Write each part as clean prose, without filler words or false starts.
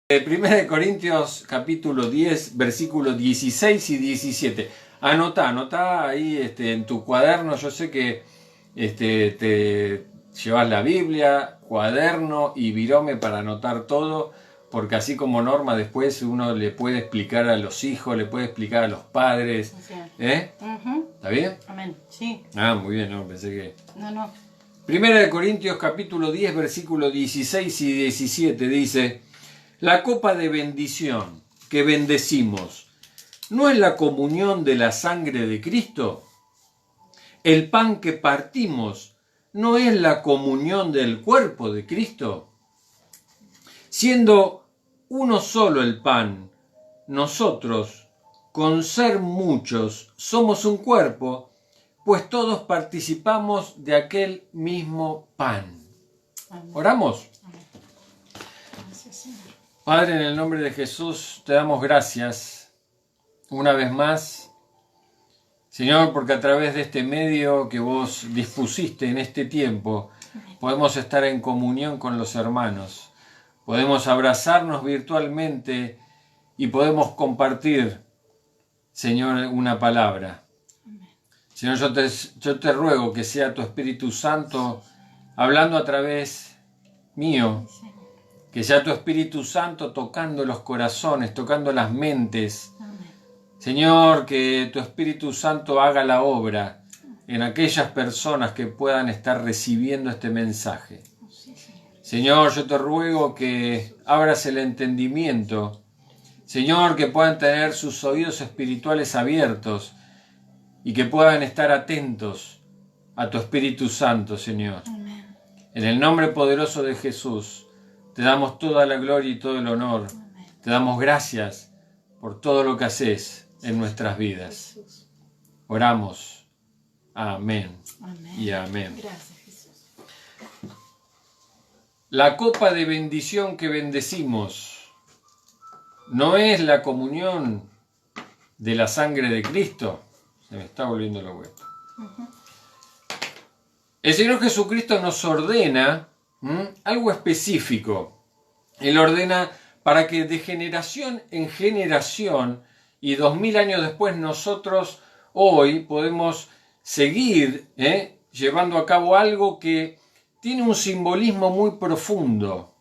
Primera de Corintios capítulo 10, versículos 16 y 17. Anotá ahí en tu cuaderno. Yo sé que te llevas la Biblia, cuaderno y virome para anotar todo, porque así como Norma después uno le puede explicar a los hijos, le puede explicar a los padres. ¿Está bien? Amén, sí. Muy bien, no, pensé que... No. Primera de Corintios capítulo 10, versículos 16 y 17 dice: la copa de bendición que bendecimos, ¿no es la comunión de la sangre de Cristo? El pan que partimos, ¿no es la comunión del cuerpo de Cristo? Siendo uno solo el pan, nosotros, con ser muchos, somos un cuerpo, pues todos participamos de aquel mismo pan. ¿Oramos? Padre, en el nombre de Jesús, te damos gracias una vez más, Señor, porque a través de este medio que vos dispusiste en este tiempo, podemos estar en comunión con los hermanos, podemos abrazarnos virtualmente y podemos compartir, Señor, una palabra. Señor, yo te ruego que sea tu Espíritu Santo hablando a través mío, que sea tu Espíritu Santo tocando los corazones, tocando las mentes. Amén. Señor, que tu Espíritu Santo haga la obra en aquellas personas que puedan estar recibiendo este mensaje. Señor, yo te ruego que abras el entendimiento. Señor, que puedan tener sus oídos espirituales abiertos y que puedan estar atentos a tu Espíritu Santo, Señor. Amén. En el nombre poderoso de Jesús, te damos toda la gloria y todo el honor. Amén. Te damos gracias por todo lo que haces en nuestras vidas. Jesús. Oramos. Amén. Amén. Y amén. Gracias, Jesús. La copa de bendición que bendecimos, ¿no es la comunión de la sangre de Cristo? Se me está volviendo lo hueco. El Señor Jesucristo nos ordena algo específico. Él ordena para que de generación en generación y 2000 años después nosotros hoy podemos seguir llevando a cabo algo que tiene un simbolismo muy profundo.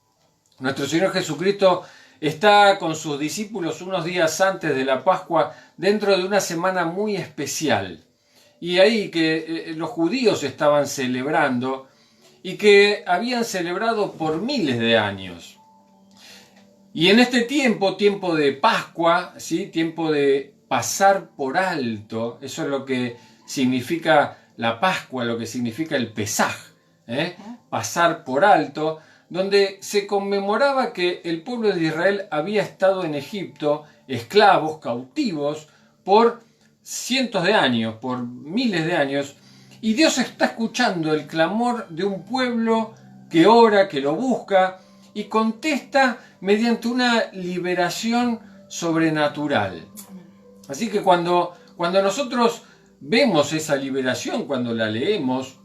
Nuestro Señor Jesucristo está con sus discípulos unos días antes de la Pascua dentro de una semana muy especial. Y ahí que los judíos estaban celebrando y que habían celebrado por miles de años. Y en este tiempo de Pascua, ¿sí? Tiempo de pasar por alto, eso es lo que significa la Pascua, lo que significa el Pesaj, pasar por alto, donde se conmemoraba que el pueblo de Israel había estado en Egipto, esclavos, cautivos, por cientos de años, por miles de años, y Dios está escuchando el clamor de un pueblo que ora, que lo busca, y contesta mediante una liberación sobrenatural. Así que cuando nosotros vemos esa liberación, cuando la leemos,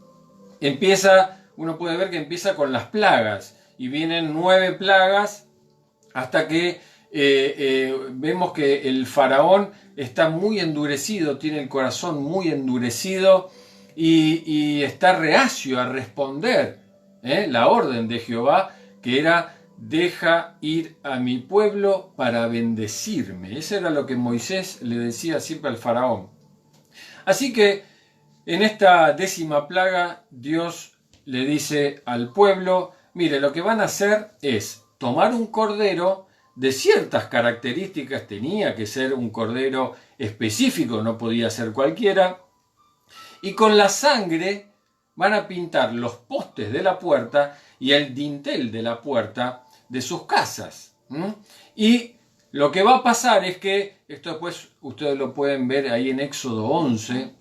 uno puede ver que empieza con las plagas, y vienen 9 plagas hasta que vemos que el faraón está muy endurecido, tiene el corazón muy endurecido y está reacio a responder la orden de Jehová, que era: deja ir a mi pueblo para bendecirme. Eso era lo que Moisés le decía siempre al faraón. Así que en esta 10ª plaga Dios le dice al pueblo: mire, lo que van a hacer es tomar un cordero de ciertas características, tenía que ser un cordero específico, no podía ser cualquiera, y con la sangre van a pintar los postes de la puerta y el dintel de la puerta de sus casas. Y lo que va a pasar es que, esto después ustedes lo pueden ver ahí en Éxodo 11,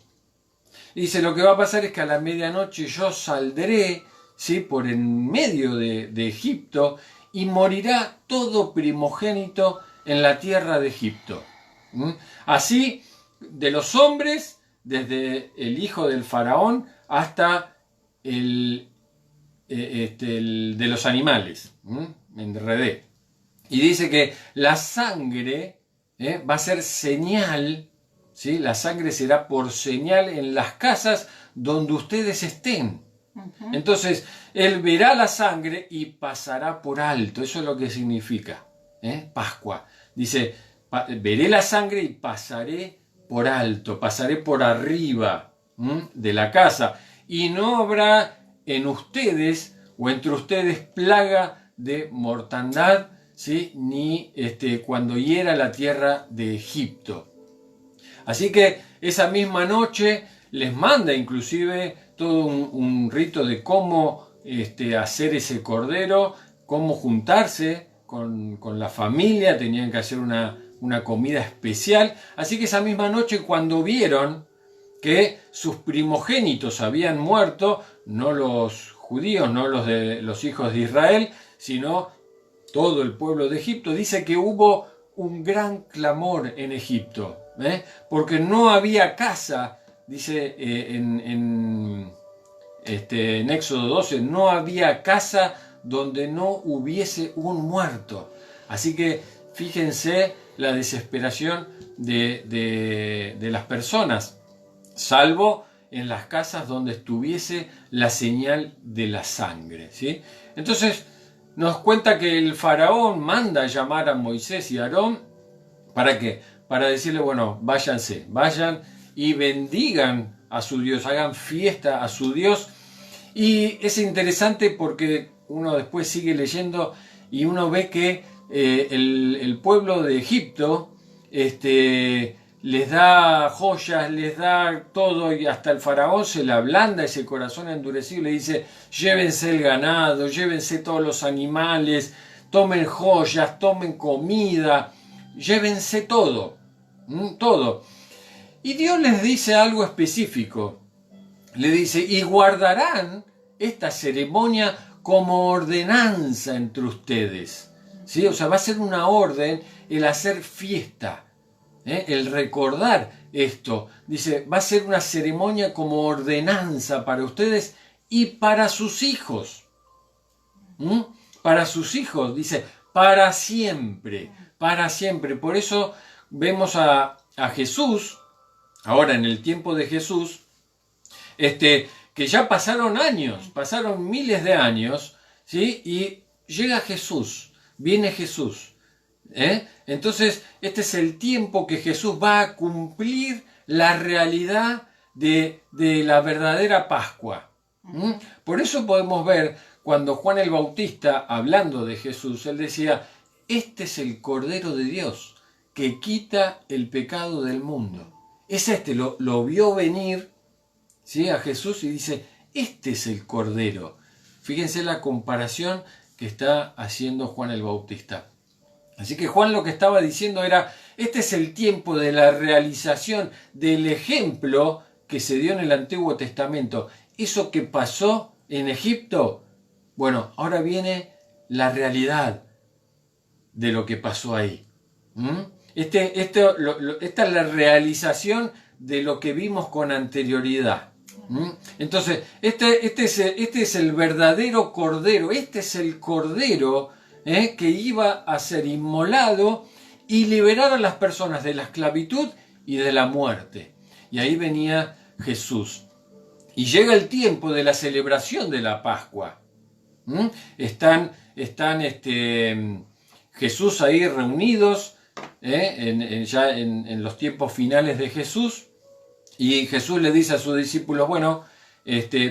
dice: lo que va a pasar es que a la medianoche yo saldré, ¿sí?, por en medio de Egipto, y morirá todo primogénito en la tierra de Egipto. Así, de los hombres, desde el hijo del faraón hasta el de los animales, me enredé. Y dice que la sangre va a ser señal, ¿sí? La sangre será por señal en las casas donde ustedes estén. Entonces, él verá la sangre y pasará por alto. Eso es lo que significa Pascua. Dice, veré la sangre y pasaré por alto, pasaré por arriba de la casa. Y no habrá en ustedes o entre ustedes plaga de mortandad, ¿sí? Ni cuando hiera la tierra de Egipto. Así que esa misma noche les manda inclusive todo un rito de cómo hacer ese cordero, cómo juntarse con la familia, tenían que hacer una comida especial. Así que esa misma noche, cuando vieron que sus primogénitos habían muerto, no los judíos, no los hijos de Israel, sino todo el pueblo de Egipto, dice que hubo un gran clamor en Egipto, porque no había casa, dice en Éxodo 12, no había casa donde no hubiese un muerto. Así que fíjense la desesperación de las personas, salvo en las casas donde estuviese la señal de la sangre, ¿sí? Entonces nos cuenta que el faraón manda llamar a Moisés y a Aarón. ¿Para qué? Para decirle, bueno, váyanse, vayan y bendigan a su Dios, hagan fiesta a su Dios. Y es interesante porque uno después sigue leyendo y uno ve que el pueblo de Egipto les da joyas, les da todo, y hasta el faraón se le ablanda ese corazón endurecido y le dice, llévense el ganado, llévense todos los animales, tomen joyas, tomen comida, llévense todo, todo. Y Dios les dice algo específico, le dice, y guardarán esta ceremonia como ordenanza entre ustedes, ¿sí? O sea, va a ser una orden el hacer fiesta, el recordar esto. Dice, va a ser una ceremonia como ordenanza para ustedes y para sus hijos. Para sus hijos, dice, para siempre, para siempre. Por eso vemos a Jesús, ahora en el tiempo de Jesús, que ya pasaron años, pasaron miles de años, ¿sí? Y llega Jesús, viene Jesús. Entonces, este es el tiempo que Jesús va a cumplir la realidad de la verdadera Pascua. Por eso podemos ver cuando Juan el Bautista, hablando de Jesús, él decía, este es el Cordero de Dios que quita el pecado del mundo. Es lo vio venir, ¿sí? A Jesús y dice, este es el Cordero. Fíjense la comparación que está haciendo Juan el Bautista. Así que Juan lo que estaba diciendo era, este es el tiempo de la realización del ejemplo que se dio en el Antiguo Testamento. Eso que pasó en Egipto, bueno, ahora viene la realidad de lo que pasó ahí. Esta es la realización de lo que vimos con anterioridad. Entonces, este es el verdadero Cordero, este es el Cordero que iba a ser inmolado y liberar a las personas de la esclavitud y de la muerte. Y ahí venía Jesús. Y llega el tiempo de la celebración de la Pascua. Están Jesús ahí reunidos, ya en los tiempos finales de Jesús, y Jesús le dice a sus discípulos, bueno,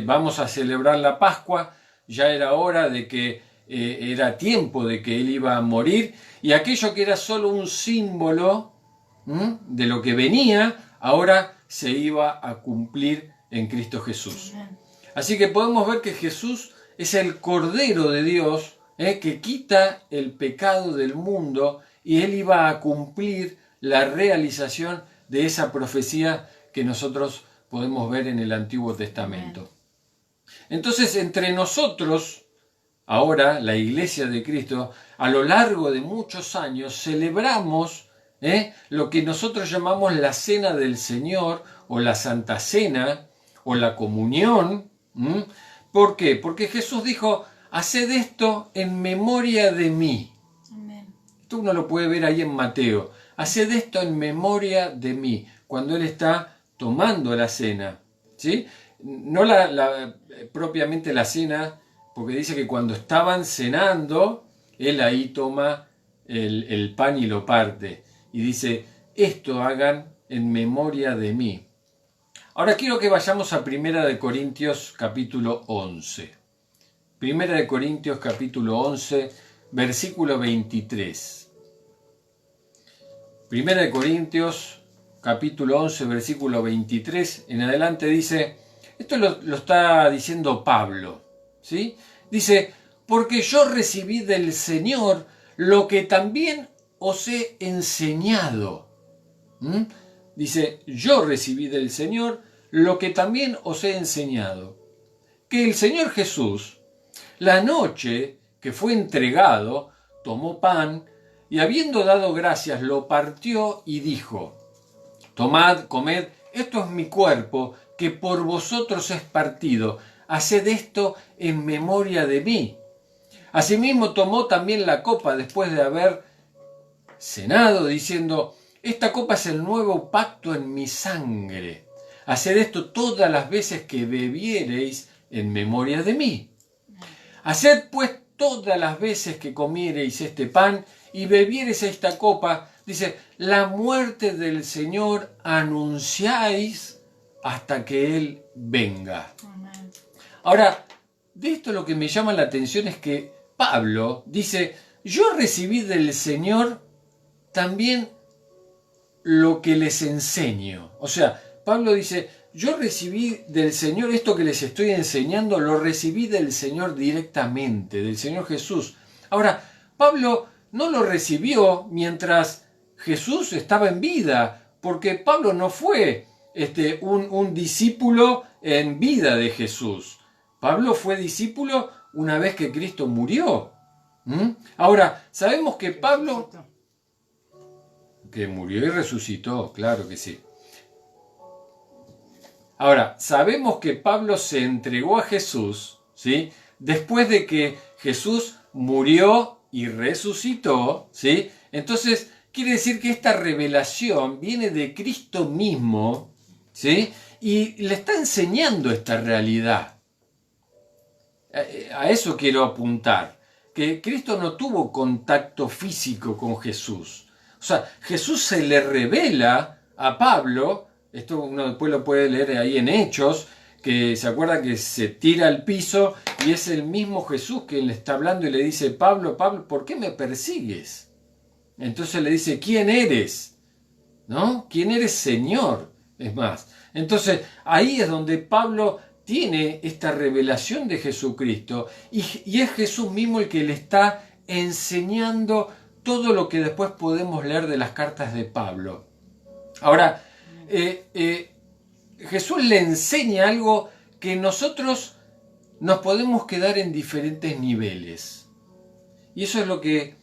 vamos a celebrar la Pascua, ya era hora de que era tiempo de que él iba a morir, y aquello que era solo un símbolo de lo que venía, ahora se iba a cumplir en Cristo Jesús. Así que podemos ver que Jesús es el Cordero de Dios que quita el pecado del mundo, y él iba a cumplir la realización de esa profecía que nosotros podemos ver en el Antiguo Testamento. Entonces, entre nosotros, ahora, la Iglesia de Cristo, a lo largo de muchos años, celebramos lo que nosotros llamamos la Cena del Señor, o la Santa Cena, o la Comunión. ¿Por qué? Porque Jesús dijo, haced esto en memoria de mí. Esto uno lo puede ver ahí en Mateo. Haced esto en memoria de mí, cuando Él está tomando la cena, ¿sí? No propiamente la cena, porque dice que cuando estaban cenando, Él ahí toma el pan y lo parte. Y dice, esto hagan en memoria de mí. Ahora quiero que vayamos a 1 Corintios capítulo 11. 1 Corintios capítulo 11, versículo 23. 1 Corintios capítulo 11, versículo 23 en adelante dice, esto lo está diciendo Pablo, ¿sí? Dice, porque yo recibí del Señor lo que también os he enseñado. Dice, yo recibí del Señor lo que también os he enseñado. Que el Señor Jesús, la noche que fue entregado, tomó pan y habiendo dado gracias lo partió y dijo, tomad, comed, esto es mi cuerpo que por vosotros es partido, haced esto en memoria de mí. Asimismo tomó también la copa después de haber cenado, diciendo, esta copa es el nuevo pacto en mi sangre. Haced esto todas las veces que bebiereis en memoria de mí. Haced pues todas las veces que comiereis este pan y bebiereis esta copa, dice, la muerte del Señor anunciáis hasta que Él venga. Amén. Ahora, de esto lo que me llama la atención es que Pablo dice, yo recibí del Señor también lo que les enseño. O sea, Pablo dice, yo recibí del Señor esto que les estoy enseñando, lo recibí del Señor directamente, del Señor Jesús. Ahora, Pablo no lo recibió mientras Jesús estaba en vida, porque Pablo no fue un discípulo en vida de Jesús. Pablo fue discípulo una vez que Cristo murió. Ahora, sabemos que Pablo... Que murió y resucitó, claro que sí. Ahora, sabemos que Pablo se entregó a Jesús, ¿sí? Después de que Jesús murió y resucitó, ¿sí? Entonces, quiere decir que esta revelación viene de Cristo mismo, ¿sí? Y le está enseñando esta realidad. A eso quiero apuntar, que Cristo no tuvo contacto físico con Jesús. O sea, Jesús se le revela a Pablo, esto uno después lo puede leer ahí en Hechos, que se acuerda que se tira al piso y es el mismo Jesús que le está hablando y le dice, Pablo, Pablo, ¿por qué me persigues? Entonces le dice, ¿quién eres? ¿No? ¿Quién eres, Señor? Es más, entonces ahí es donde Pablo tiene esta revelación de Jesucristo y es Jesús mismo el que le está enseñando todo lo que después podemos leer de las cartas de Pablo. Ahora, Jesús le enseña algo que nosotros nos podemos quedar en diferentes niveles. Y eso es lo que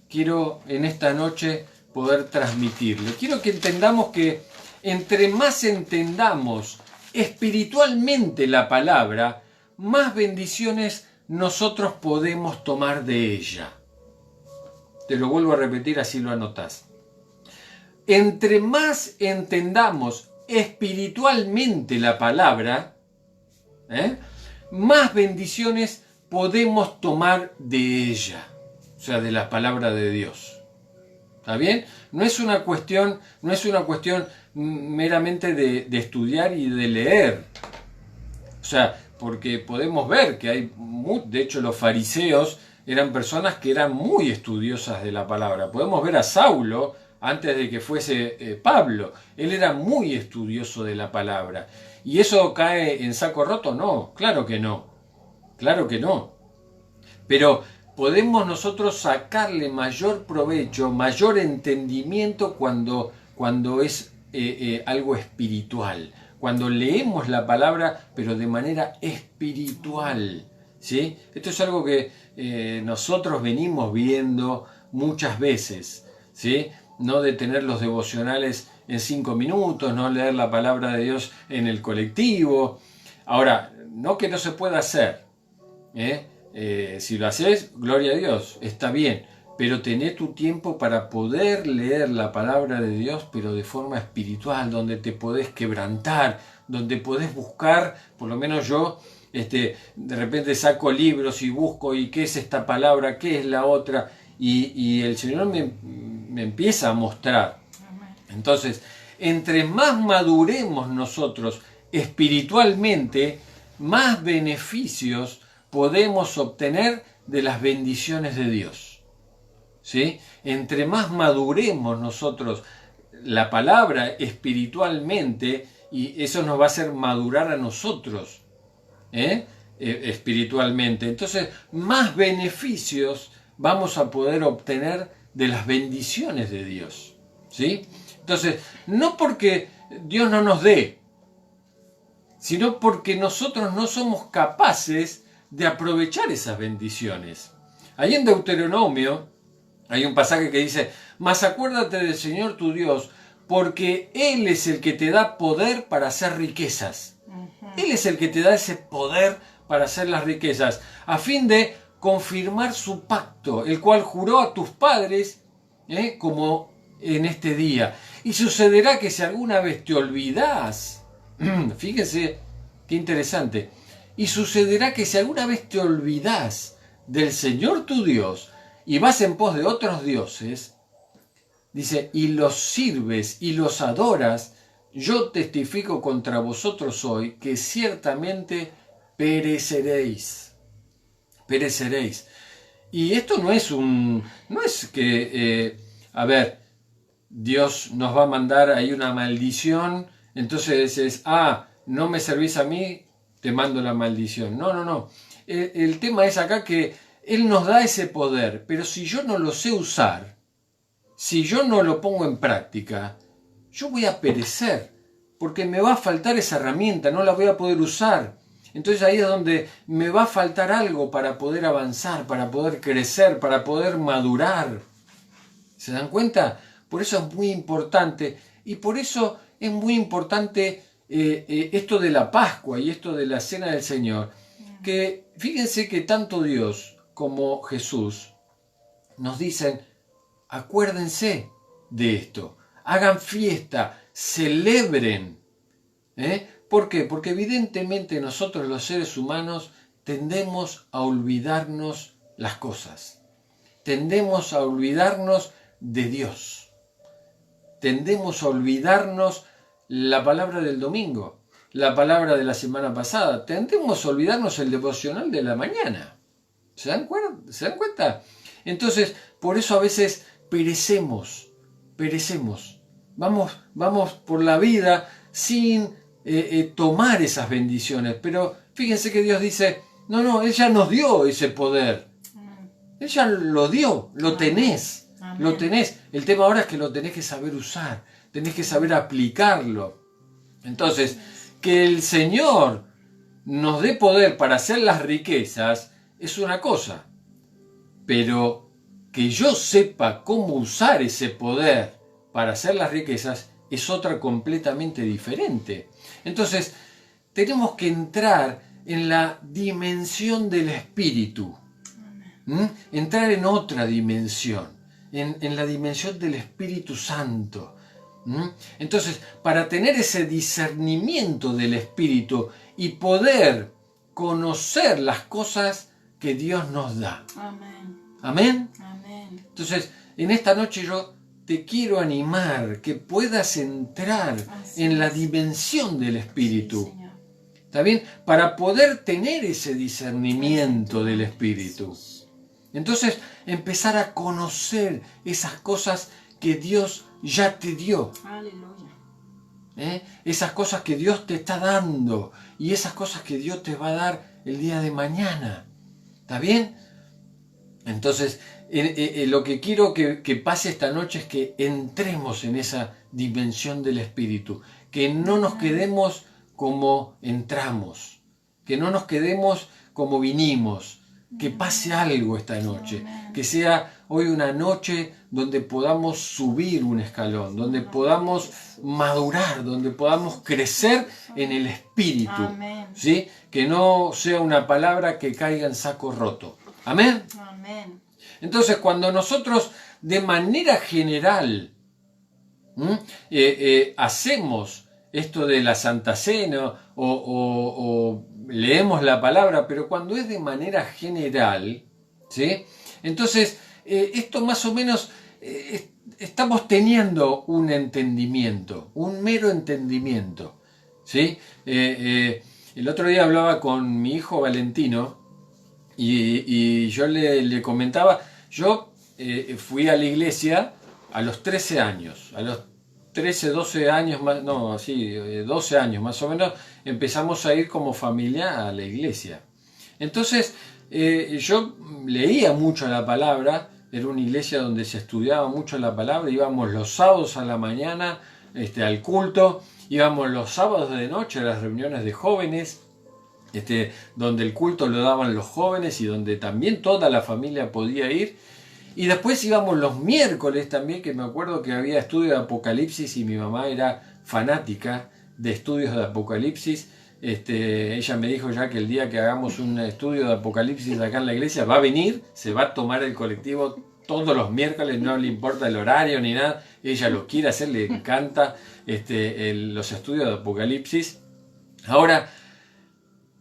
quiero en esta noche poder transmitirle. Quiero que entendamos que entre más entendamos espiritualmente la palabra, más bendiciones nosotros podemos tomar de ella. Te lo vuelvo a repetir, así lo anotás. Entre más entendamos espiritualmente la palabra, más bendiciones podemos tomar de ella, o sea, de la palabra de Dios. ¿Está bien? No es una cuestión meramente de estudiar y de leer. O sea, porque podemos ver que hay, de hecho, los fariseos eran personas que eran muy estudiosas de la palabra. Podemos ver a Saulo antes de que fuese Pablo. Él era muy estudioso de la palabra. ¿Y eso cae en saco roto? No, claro que no. Claro que no. Pero podemos nosotros sacarle mayor provecho, mayor entendimiento cuando es algo espiritual. Cuando leemos la palabra, pero de manera espiritual. ¿Sí? Esto es algo que nosotros venimos viendo muchas veces, ¿sí? No de tener los devocionales en 5 minutos, no leer la palabra de Dios en el colectivo. Ahora, no que no se pueda hacer, si lo haces, gloria a Dios, está bien, pero tené tu tiempo para poder leer la palabra de Dios, pero de forma espiritual, donde te podés quebrantar, donde podés buscar, por lo menos yo, de repente saco libros y busco, y qué es esta palabra, qué es la otra, y el Señor me empieza a mostrar. Entonces, entre más maduremos nosotros espiritualmente, más beneficios podemos obtener de las bendiciones de Dios. ¿Sí? Entre más maduremos nosotros la palabra espiritualmente, y eso nos va a hacer madurar a nosotros espiritualmente, entonces más beneficios vamos a poder obtener de las bendiciones de Dios. ¿Sí? Entonces, no porque Dios no nos dé, sino porque nosotros no somos capaces de aprovechar esas bendiciones. Ahí en Deuteronomio hay un pasaje que dice: mas acuérdate del Señor tu Dios, porque Él es el que te da poder para hacer riquezas. Él es el que te da ese poder para hacer las riquezas, a fin de confirmar su pacto, el cual juró a tus padres, como en este día. Y sucederá que si alguna vez te olvidás, fíjense qué interesante, y sucederá que si alguna vez te olvidás del Señor tu Dios y vas en pos de otros dioses, dice, y los sirves y los adoras, yo testifico contra vosotros hoy que ciertamente pereceréis. Pereceréis. Y esto no es que, Dios nos va a mandar ahí una maldición, entonces dices, no me servís a mí, te mando la maldición. No. El tema es acá que Él nos da ese poder, pero si yo no lo sé usar, si yo no lo pongo en práctica, yo voy a perecer, porque me va a faltar esa herramienta, no la voy a poder usar. Entonces ahí es donde me va a faltar algo para poder avanzar, para poder crecer, para poder madurar. ¿Se dan cuenta? Por eso es muy importante, y por eso es muy importante esto de la Pascua y esto de la Cena del Señor, que fíjense que tanto Dios como Jesús nos dicen, acuérdense de esto, hagan fiesta, celebren. ¿Por qué? Porque evidentemente nosotros los seres humanos tendemos a olvidarnos las cosas, tendemos a olvidarnos de Dios. Tendemos a olvidarnos la palabra del domingo, la palabra de la semana pasada. Tendemos a olvidarnos el devocional de la mañana. ¿Se dan cuenta? Entonces, por eso a veces perecemos. Vamos por la vida sin tomar esas bendiciones. Pero fíjense que Dios dice, no, Él ya nos dio ese poder. Él ya lo dio, lo tenés. Amén. Lo tenés. El tema ahora es que lo tenés que saber usar, tenés que saber aplicarlo. Entonces, que el Señor nos dé poder para hacer las riquezas es una cosa, pero que yo sepa cómo usar ese poder para hacer las riquezas es otra completamente diferente. Entonces, tenemos que entrar en la dimensión del Espíritu, entrar en otra dimensión. En la dimensión del Espíritu Santo. Entonces, para tener ese discernimiento del Espíritu y poder conocer las cosas que Dios nos da. Amén. Entonces, en esta noche yo te quiero animar que puedas entrar en la dimensión del Espíritu. ¿Está bien? Para poder tener ese discernimiento del Espíritu. Entonces, empezar a conocer esas cosas que Dios ya te dio. Aleluya. Esas cosas que Dios te está dando y esas cosas que Dios te va a dar el día de mañana. ¿Está bien? Entonces, lo que quiero que pase esta noche es que entremos en esa dimensión del Espíritu. Que no nos quedemos como entramos. Que no nos quedemos como vinimos. Que pase algo esta noche, que sea hoy una noche donde podamos subir un escalón, donde podamos madurar, donde podamos crecer en el Espíritu, ¿sí? Que no sea una palabra que caiga en saco roto. Amén. Entonces, cuando nosotros de manera general hacemos esto de la Santa Cena o leemos la palabra, pero cuando es de manera general, ¿sí? Entonces, esto más o menos estamos teniendo un entendimiento, un mero entendimiento, ¿sí? El otro día hablaba con mi hijo Valentino y yo le comentaba, yo fui a la iglesia a los 13 años, a los 13, 12 años más, no, así, 12 años más o menos, empezamos a ir como familia a la iglesia. Entonces, yo leía mucho la palabra, era una iglesia donde se estudiaba mucho la palabra, íbamos los sábados a la mañana al culto, íbamos los sábados de noche a las reuniones de jóvenes, donde el culto lo daban los jóvenes y donde también toda la familia podía ir. Y después íbamos los miércoles también, que me acuerdo que había estudio de Apocalipsis y mi mamá era fanática de estudios de Apocalipsis. Ella me dijo ya que el día que hagamos un estudio de Apocalipsis acá en la iglesia va a venir, se va a tomar el colectivo todos los miércoles, no le importa el horario ni nada, ella lo quiere hacer, le encanta los estudios de Apocalipsis. Ahora,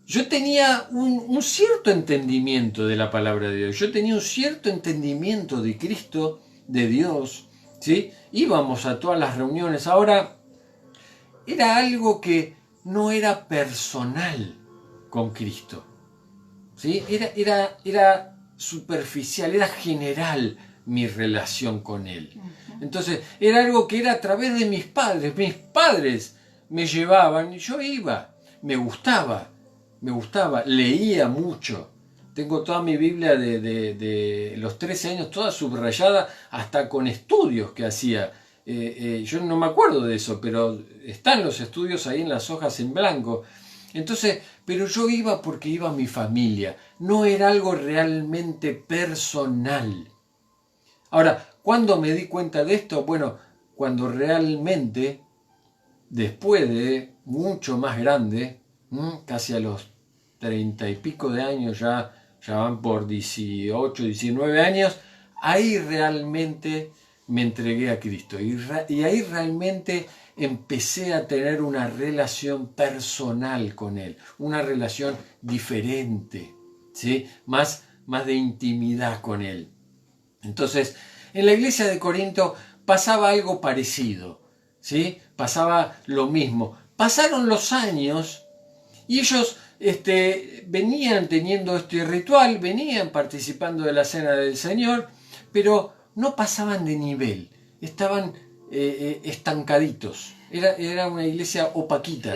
yo tenía un cierto entendimiento de la palabra de Dios, yo tenía un cierto entendimiento de Cristo, de Dios, ¿sí? Íbamos a todas las reuniones. Ahora, era algo que no era personal con Cristo, ¿sí? Era superficial, era general mi relación con Él. Entonces, era algo que era a través de mis padres me llevaban y yo iba, me gustaba, leía mucho. Tengo toda mi Biblia de los 13 años, toda subrayada, hasta con estudios que hacía. Yo no me acuerdo de eso, pero están los estudios ahí en las hojas en blanco. Entonces, pero yo iba porque iba mi familia, no era algo realmente personal. Ahora, ¿cuándo me di cuenta de esto? Bueno, cuando realmente, después de mucho más grande, casi a los 30 y pico de años, ya van por 18, 19 años, ahí realmente me entregué a Cristo y ahí realmente empecé a tener una relación personal con Él, una relación diferente, ¿sí? Más de intimidad con Él. Entonces, en la iglesia de Corinto pasaba algo parecido, ¿sí? Pasaba lo mismo. Pasaron los años y ellos venían teniendo este ritual, venían participando de la cena del Señor, pero no pasaban de nivel, estaban estancaditos. Era una iglesia opaquita.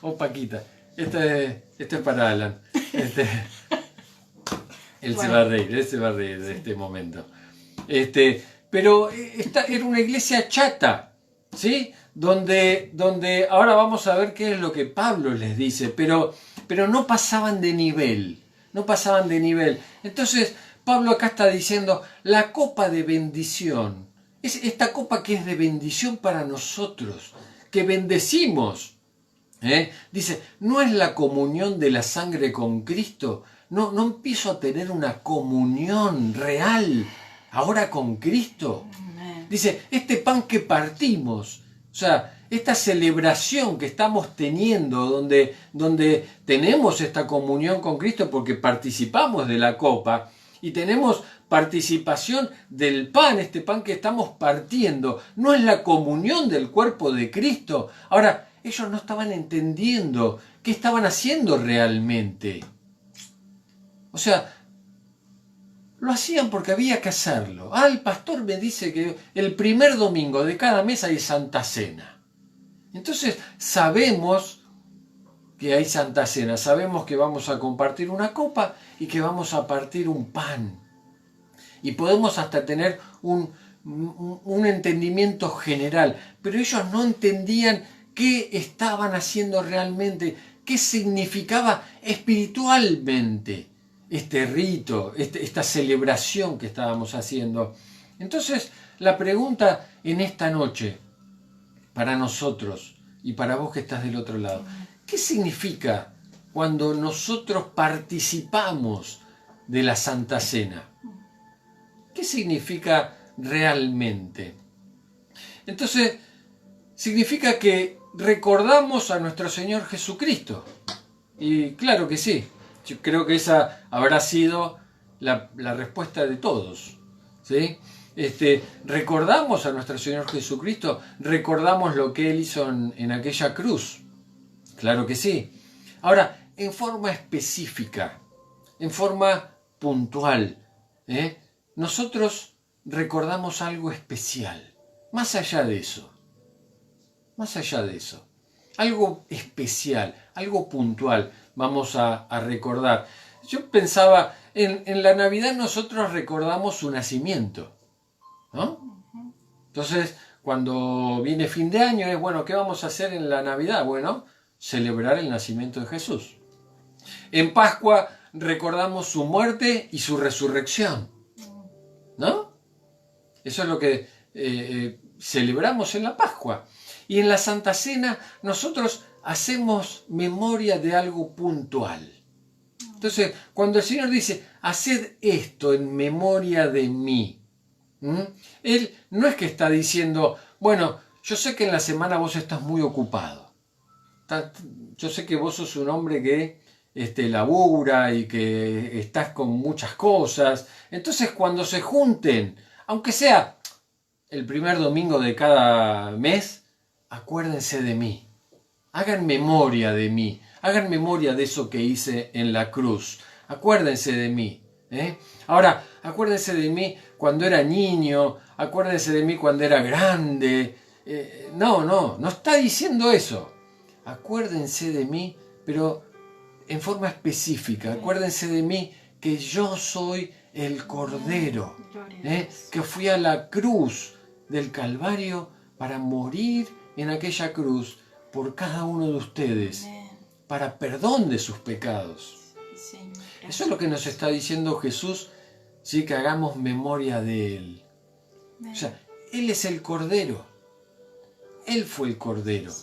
Opaquita. Esto es para Alan. Él se va a reír de este momento. Pero era una iglesia chata, ¿sí? Donde ahora vamos a ver qué es lo que Pablo les dice, pero no pasaban de nivel, no pasaban de nivel. Entonces, Pablo acá está diciendo, la copa de bendición, es esta copa que es de bendición para nosotros, que bendecimos. Dice, ¿no es la comunión de la sangre con Cristo? No empiezo a tener una comunión real ahora con Cristo. Dice, este pan que partimos, o sea, esta celebración que estamos teniendo, donde tenemos esta comunión con Cristo porque participamos de la copa y tenemos participación del pan, este pan que estamos partiendo, ¿no es la comunión del cuerpo de Cristo? Ahora, ellos no estaban entendiendo qué estaban haciendo realmente. O sea, lo hacían porque había que hacerlo. El pastor me dice que el primer domingo de cada mes hay Santa Cena. Entonces sabemos que hay Santa Cena, sabemos que vamos a compartir una copa y que vamos a partir un pan. Y podemos hasta tener un entendimiento general, pero ellos no entendían qué estaban haciendo realmente, qué significaba espiritualmente este rito, esta celebración que estábamos haciendo. Entonces, la pregunta en esta noche, para nosotros y para vos que estás del otro lado, ¿qué significa cuando nosotros participamos de la Santa Cena? ¿Qué significa realmente? Entonces, significa que recordamos a nuestro Señor Jesucristo. Y claro que sí, yo creo que esa habrá sido la respuesta de todos, ¿sí? Recordamos a nuestro Señor Jesucristo, recordamos lo que Él hizo en aquella cruz. Claro que sí. Ahora, en forma específica, en forma puntual, nosotros recordamos algo especial. Más allá de eso. Más allá de eso. Algo especial, algo puntual vamos a recordar. Yo pensaba, en la Navidad nosotros recordamos su nacimiento, ¿no? Entonces, cuando viene fin de año, es bueno, ¿qué vamos a hacer en la Navidad? Bueno, celebrar el nacimiento de Jesús. En Pascua recordamos su muerte y su resurrección, ¿no? Eso es lo que celebramos en la Pascua. Y en la Santa Cena nosotros hacemos memoria de algo puntual. Entonces, cuando el Señor dice, haced esto en memoria de mí, Él no es que está diciendo, bueno, yo sé que en la semana vos estás muy ocupado. Yo sé que vos sos un hombre que labura y que estás con muchas cosas. Entonces, cuando se junten, aunque sea el primer domingo de cada mes, acuérdense de mí. Hagan memoria de mí. Hagan memoria de eso que hice en la cruz. Acuérdense de mí. Ahora, acuérdense de mí cuando era niño. Acuérdense de mí cuando era grande. No está diciendo eso. Acuérdense de mí, pero en forma específica. Acuérdense de mí que yo soy el Cordero, que fui a la cruz del Calvario para morir en aquella cruz por cada uno de ustedes, para perdón de sus pecados. Eso es lo que nos está diciendo Jesús, ¿sí? Que hagamos memoria de Él. O sea, Él es el Cordero. Él fue el Cordero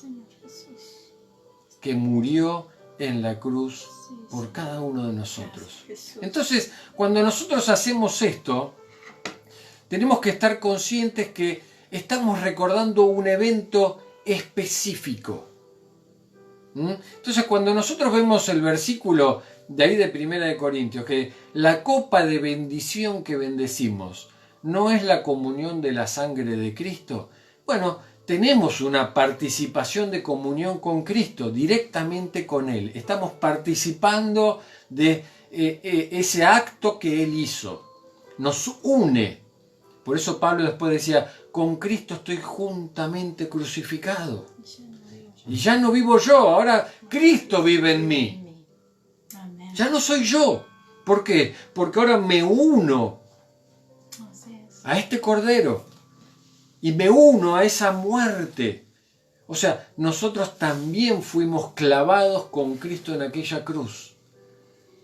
que murió en la cruz por cada uno de nosotros. Entonces, cuando nosotros hacemos esto, tenemos que estar conscientes que estamos recordando un evento específico. Entonces, cuando nosotros vemos el versículo de ahí de 1 Corintios, que la copa de bendición que bendecimos no es la comunión de la sangre de Cristo, bueno, tenemos una participación de comunión con Cristo, directamente con Él. Estamos participando de ese acto que Él hizo. Nos une. Por eso Pablo después decía, con Cristo estoy juntamente crucificado. Y ya no vivo yo, ahora Cristo vive en mí. Ya no soy yo. ¿Por qué? Porque ahora me uno a este Cordero. Y me uno a esa muerte. O sea, nosotros también fuimos clavados con Cristo en aquella cruz.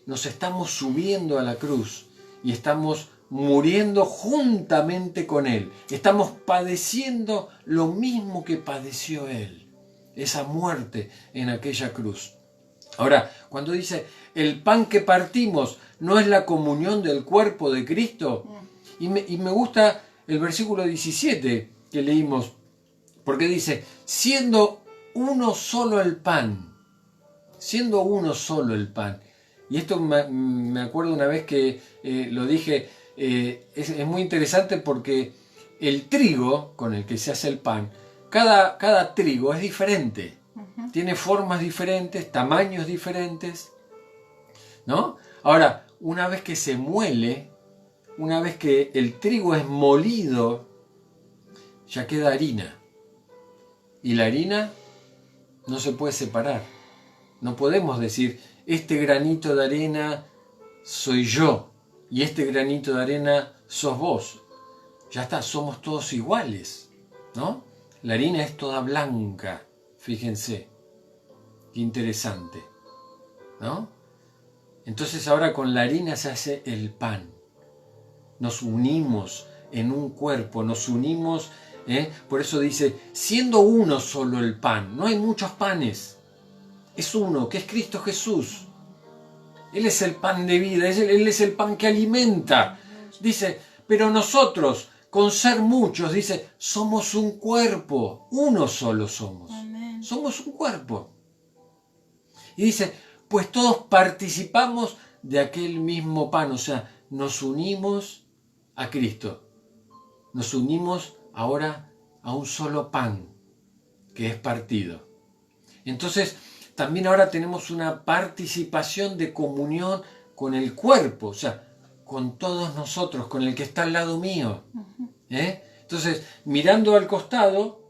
Nos estamos subiendo a la cruz y estamos muriendo juntamente con Él. Estamos padeciendo lo mismo que padeció Él. Esa muerte en aquella cruz. Ahora, cuando dice, el pan que partimos no es la comunión del cuerpo de Cristo. Y me gusta el versículo 17 que leímos, porque dice, siendo uno solo el pan. Siendo uno solo el pan. Y esto me acuerdo una vez que lo dije, es muy interesante porque el trigo con el que se hace el pan, cada trigo es diferente, tiene formas diferentes, tamaños diferentes, ¿no? Ahora, una vez que se muele, una vez que el trigo es molido, ya queda harina. Y la harina no se puede separar. No podemos decir, este granito de arena soy yo y este granito de arena sos vos. Ya está, somos todos iguales, ¿no? La harina es toda blanca, fíjense. Qué interesante, ¿no? Entonces ahora con la harina se hace el pan. Nos unimos en un cuerpo, nos unimos, por eso dice, siendo uno solo el pan, no hay muchos panes, es uno, que es Cristo Jesús. Él es el pan de vida, Él es el pan que alimenta. Dice, pero nosotros, con ser muchos, dice, somos un cuerpo, uno solo somos. Amén. Somos un cuerpo. Y dice, pues todos participamos de aquel mismo pan, o sea, nos unimos a Cristo. Nos unimos ahora a un solo pan que es partido. Entonces, también ahora tenemos una participación de comunión con el cuerpo, o sea, con todos nosotros, con el que está al lado mío. Entonces, mirando al costado,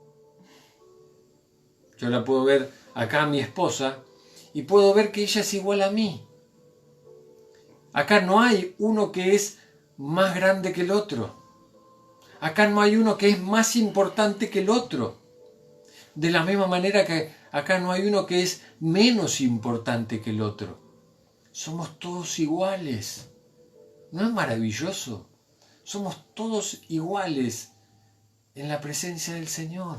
yo la puedo ver acá a mi esposa y puedo ver que ella es igual a mí. Acá no hay uno que es más grande que el otro. Acá no hay uno que es más importante que el otro. De la misma manera que acá no hay uno que es menos importante que el otro. Somos todos iguales. ¿No es maravilloso? Somos todos iguales en la presencia del Señor.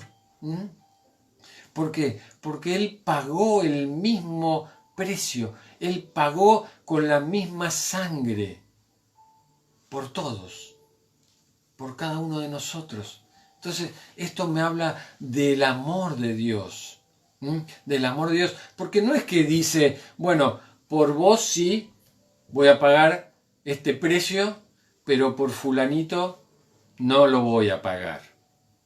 ¿Por qué? Porque Él pagó el mismo precio. Él pagó con la misma sangre por todos, por cada uno de nosotros. Entonces, esto me habla del amor de Dios. Del amor de Dios. Porque no es que dice, bueno, por vos sí voy a pagar este precio, pero por fulanito no lo voy a pagar.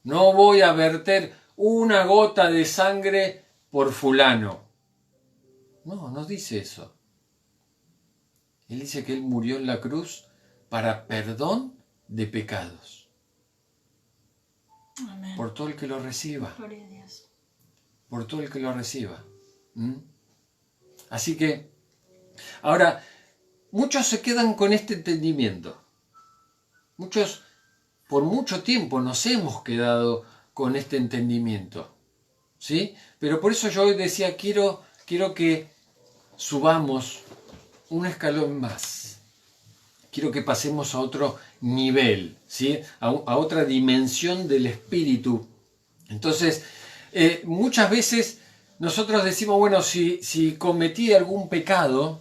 No voy a verter una gota de sangre por fulano. No, no dice eso. Él dice que Él murió en la cruz para perdón de pecados. Amén. Por todo el que lo reciba. Gloria a Dios. Por todo el que lo reciba. Así que, ahora, muchos se quedan con este entendimiento. Muchos, por mucho tiempo, nos hemos quedado con este entendimiento. ¿Sí? Pero por eso yo hoy decía, quiero que subamos un escalón más. Quiero que pasemos a otro nivel, ¿sí? A otra dimensión del espíritu. Entonces, muchas veces nosotros decimos, bueno, si cometí algún pecado,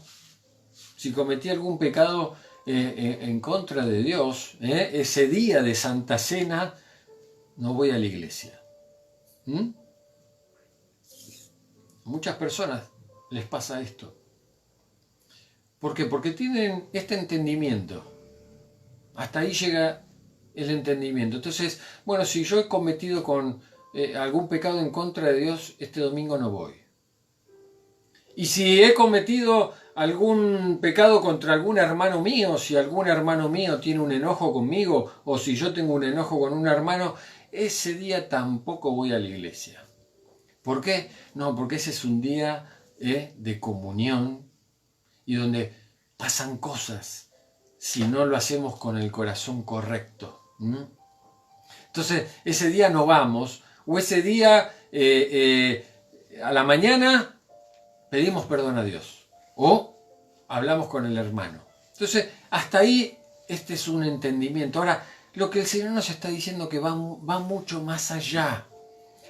en contra de Dios, ese día de Santa Cena, no voy a la iglesia. Muchas personas les pasa esto. ¿Por qué? Porque tienen este entendimiento. Hasta ahí llega el entendimiento. Entonces, bueno, si yo he cometido algún pecado en contra de Dios, este domingo no voy. Y si he cometido algún pecado contra algún hermano mío, si algún hermano mío tiene un enojo conmigo, o si yo tengo un enojo con un hermano, ese día tampoco voy a la iglesia. ¿Por qué? No, porque ese es un día de comunión y donde pasan cosas si no lo hacemos con el corazón correcto. Entonces, ese día no vamos, o ese día a la mañana pedimos perdón a Dios, o hablamos con el hermano. Entonces, hasta ahí este es un entendimiento. Ahora, lo que el Señor nos está diciendo que va mucho más allá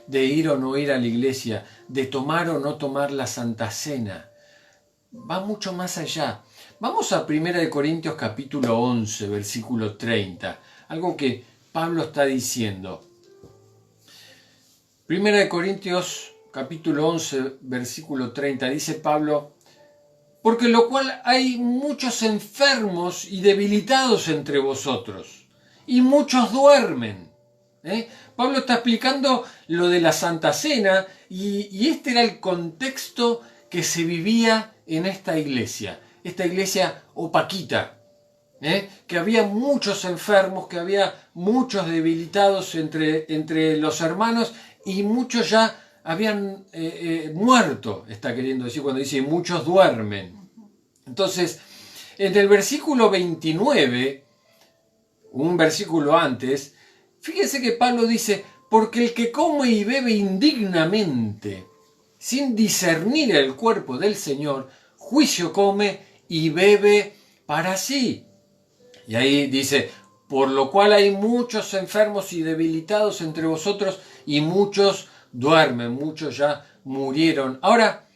de ir o no ir a la iglesia, de tomar o no tomar la Santa Cena. Va mucho más allá. Vamos a 1 Corintios capítulo 11, versículo 30. Algo que Pablo está diciendo. 1 Corintios capítulo 11, versículo 30. Dice Pablo, porque lo cual hay muchos enfermos y debilitados entre vosotros, y muchos duermen. Pablo está explicando lo de la Santa Cena y este era el contexto que se vivía en esta iglesia opaquita, que había muchos enfermos, que había muchos debilitados entre los hermanos y muchos ya habían muerto, está queriendo decir cuando dice muchos duermen. Entonces, en el versículo 29, un versículo antes, fíjense que Pablo dice, porque el que come y bebe indignamente, sin discernir el cuerpo del Señor, juicio come y bebe para sí. Y ahí dice, por lo cual hay muchos enfermos y debilitados entre vosotros y muchos duermen, muchos ya murieron. Ahora,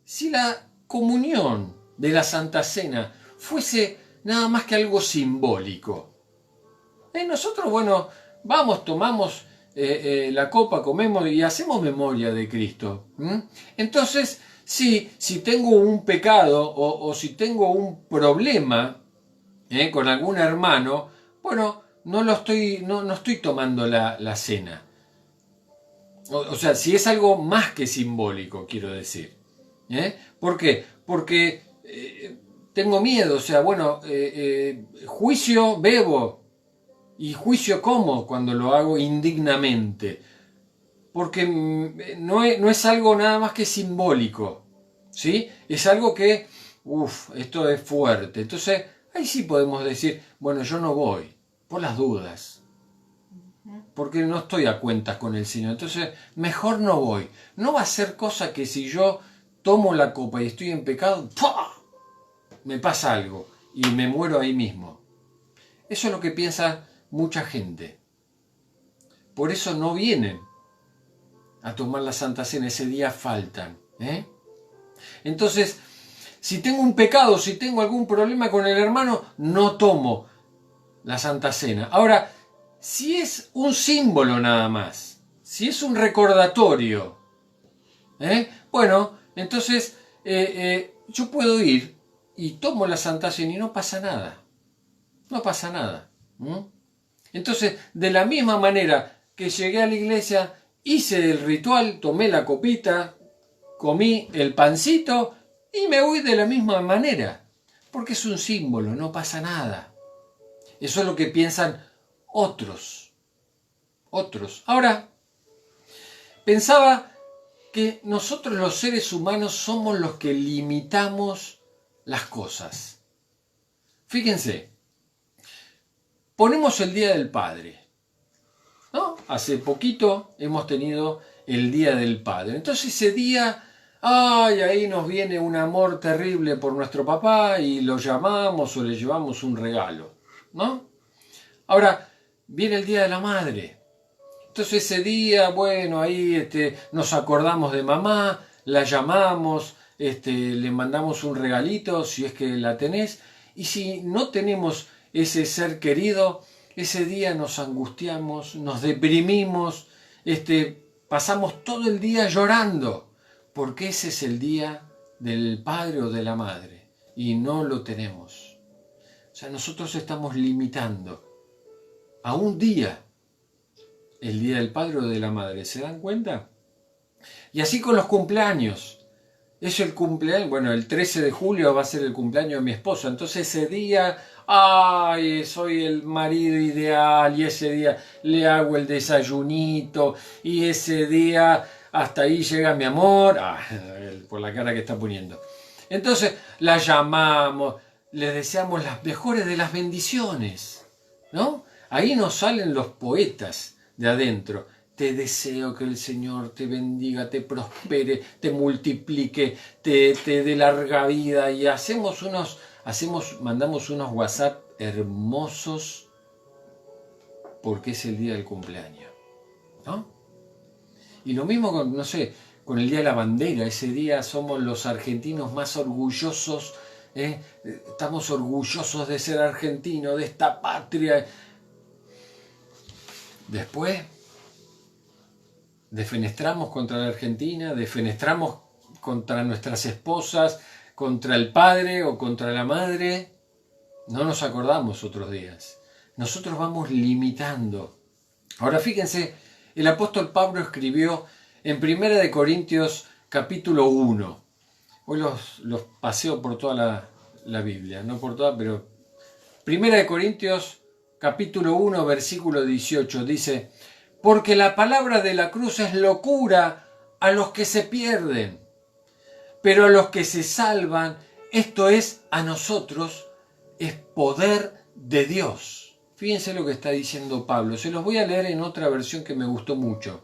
si la comunión de la Santa Cena fuese nada más que algo simbólico. Nosotros, bueno, vamos, tomamos la copa, comemos y hacemos memoria de Cristo. Entonces, si tengo un pecado o si tengo un problema con algún hermano, bueno, no estoy tomando la cena. O sea, si es algo más que simbólico, quiero decir. ¿Por qué? Porque tengo miedo, o sea, bueno, juicio bebo y juicio como cuando lo hago indignamente. Porque no es algo nada más que simbólico, ¿sí? Es algo que, esto es fuerte. Entonces, ahí sí podemos decir, bueno, yo no voy, por las dudas. Porque no estoy a cuentas con el Señor. Entonces, mejor no voy. No va a ser cosa que si yo tomo la copa y estoy en pecado, ¡pua!, me pasa algo y me muero ahí mismo. Eso es lo que piensa mucha gente. Por eso no vienen a tomar la Santa Cena. Ese día faltan. Entonces, si tengo un pecado, si tengo algún problema con el hermano, no tomo la Santa Cena. Ahora, si es un símbolo nada más, si es un recordatorio, bueno, entonces yo puedo ir y tomo la Santa Cena y no pasa nada. No pasa nada. Entonces, de la misma manera que llegué a la iglesia, hice el ritual, tomé la copita, comí el pancito y me voy de la misma manera. Porque es un símbolo, no pasa nada. Eso es lo que piensan otros. Ahora, pensaba que nosotros los seres humanos somos los que limitamos las cosas. Fíjense, ponemos el Día del Padre, ¿no? Hace poquito hemos tenido el Día del Padre. Entonces ese día, ahí nos viene un amor terrible por nuestro papá y lo llamamos o le llevamos un regalo, ¿no? Ahora, viene el Día de la Madre. Entonces ese día, bueno, ahí nos acordamos de mamá, la llamamos, le mandamos un regalito si es que la tenés. Y si no tenemos ese ser querido, ese día nos angustiamos, nos deprimimos, pasamos todo el día llorando, porque ese es el día del padre o de la madre, y no lo tenemos. O sea, nosotros estamos limitando a un día el día del padre o de la madre, ¿se dan cuenta? Y así con los cumpleaños. Es el cumpleaños, bueno, el 13 de julio va a ser el cumpleaños de mi esposa, entonces ese día, soy el marido ideal, y ese día le hago el desayunito, y ese día hasta ahí llega mi amor, por la cara que está poniendo. Entonces la llamamos, le deseamos las mejores de las bendiciones, ¿no? Ahí nos salen los poetas de adentro. Te deseo que el Señor te bendiga, te prospere, te multiplique, te dé larga vida. Y mandamos unos WhatsApp hermosos porque es el día del cumpleaños, ¿no? Y lo mismo con, no sé, con el Día de la Bandera. Ese día somos los argentinos más orgullosos, estamos orgullosos de ser argentinos, de esta patria. Después defenestramos contra la Argentina, defenestramos contra nuestras esposas, contra el padre o contra la madre. No nos acordamos otros días. Nosotros vamos limitando. Ahora fíjense, el apóstol Pablo escribió en 1 Corintios capítulo 1. Hoy los paseo por toda la Biblia, no por toda, pero 1 Corintios capítulo 1, versículo 18 dice: porque la palabra de la cruz es locura a los que se pierden, pero a los que se salvan, esto es, a nosotros, es poder de Dios. Fíjense lo que está diciendo Pablo. Se los voy a leer en otra versión que me gustó mucho.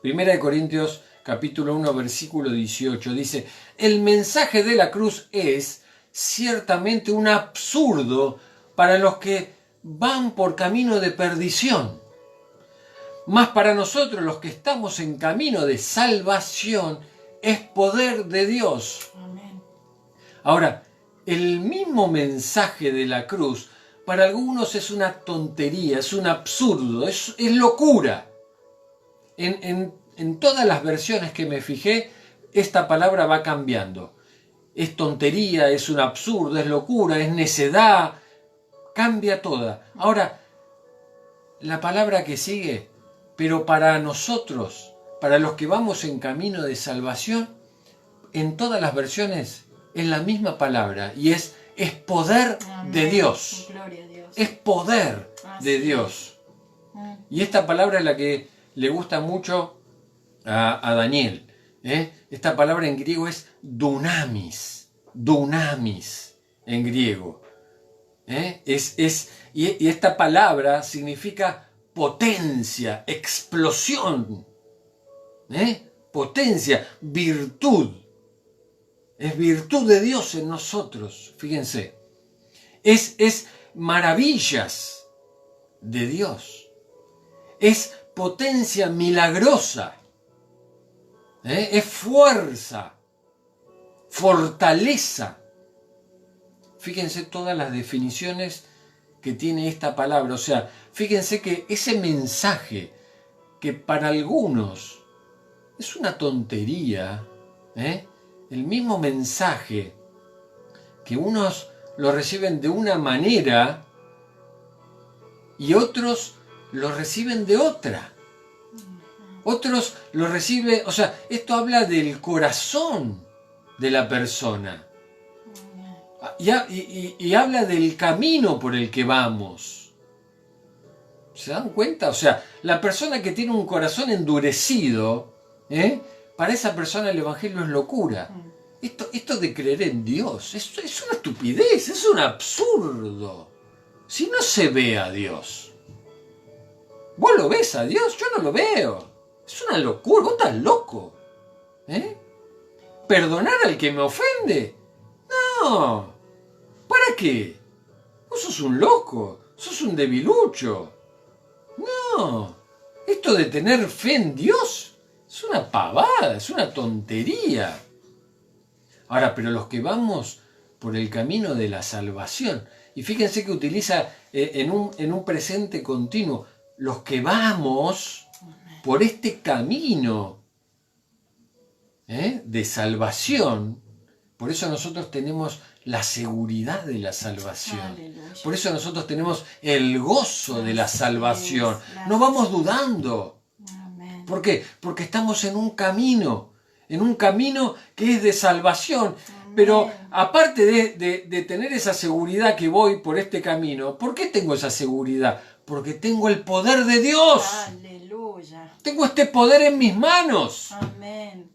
1 Corintios capítulo 1, versículo 18 dice: el mensaje de la cruz es ciertamente un absurdo para los que van por camino de perdición. Mas para nosotros, los que estamos en camino de salvación, es poder de Dios. Amén. Ahora, el mismo mensaje de la cruz para algunos es una tontería, es un absurdo, es locura. En todas las versiones que me fijé, esta palabra va cambiando. Es tontería, es un absurdo, es locura, es necedad, cambia toda. Ahora, la palabra que sigue, pero para nosotros, para los que vamos en camino de salvación, en todas las versiones es la misma palabra y es poder de Dios. Gloria a Dios. Es poder de Dios. Y esta palabra es la que le gusta mucho a Daniel. Esta palabra en griego es dunamis. Dunamis en griego. Y esta palabra significa potencia, explosión. Potencia, virtud. Es virtud de Dios en nosotros, fíjense. Es maravillas de Dios. Es potencia milagrosa. Es fuerza, fortaleza. Fíjense todas las definiciones que tiene esta palabra. O sea, fíjense que ese mensaje que para algunos es una tontería, el mismo mensaje que unos lo reciben de una manera y otros lo reciben de otra. Otros lo reciben, o sea, esto habla del corazón de la persona. Y habla del camino por el que vamos. ¿Se dan cuenta? O sea, la persona que tiene un corazón endurecido, para esa persona el evangelio es locura. Esto de creer en Dios es una estupidez, es un absurdo. Si no se ve a Dios. ¿Vos lo ves a Dios? Yo no lo veo. Es una locura, vos estás loco. ¿Perdonar al que me ofende? No. ¿Para qué? Vos sos un loco, sos un debilucho. No. Esto de tener fe en Dios es una pavada, es una tontería. Ahora, pero los que vamos por el camino de la salvación, y fíjense que utiliza en un presente continuo, los que vamos por este camino de salvación, por eso nosotros tenemos la seguridad de la salvación. Aleluya. Por eso nosotros tenemos el gozo de la salvación. No vamos dudando. Amén. ¿Por qué? Porque estamos en un camino que es de salvación. Amén. Pero aparte de tener esa seguridad que voy por este camino, ¿por qué tengo esa seguridad? Porque tengo el poder de Dios. Aleluya. Tengo este poder en mis manos. Amén.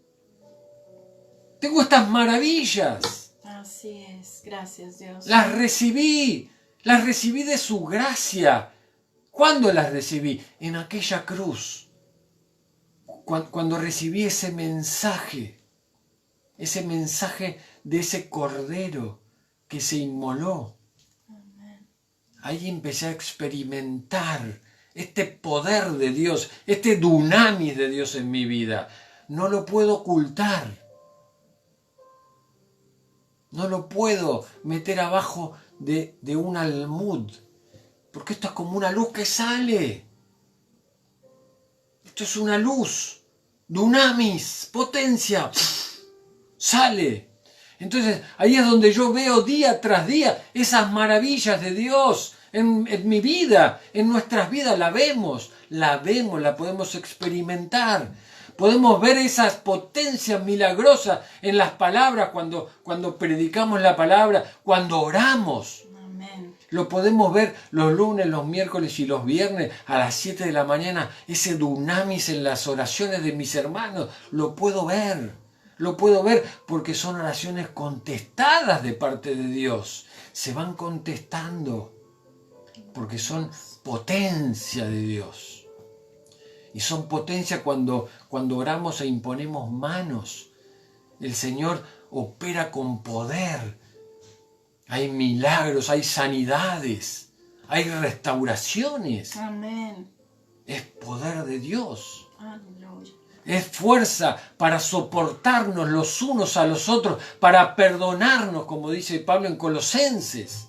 Tengo estas maravillas. Así es, gracias Dios. Las recibí de su gracia. ¿Cuándo las recibí? En aquella cruz. Cuando recibí ese mensaje de ese cordero que se inmoló. Amén. Ahí empecé a experimentar este poder de Dios, este dunamis de Dios en mi vida. No lo puedo ocultar. No lo puedo meter abajo de un almud, porque esto es como una luz que sale. Esto es una luz, dunamis, potencia, sale. Entonces ahí es donde yo veo día tras día esas maravillas de Dios en mi vida, en nuestras vidas. La vemos, la podemos experimentar. Podemos ver esas potencias milagrosas en las palabras cuando predicamos la palabra, cuando oramos. Amén. Lo podemos ver los lunes, los miércoles y los viernes a las 7 de la mañana. Ese dunamis en las oraciones de mis hermanos. Lo puedo ver porque son oraciones contestadas de parte de Dios. Se van contestando porque son potencia de Dios. Y son potencia cuando oramos e imponemos manos. El Señor opera con poder. Hay milagros, hay sanidades, hay restauraciones. Amén. Es poder de Dios. Aleluya. Es fuerza para soportarnos los unos a los otros, para perdonarnos, como dice Pablo en Colosenses.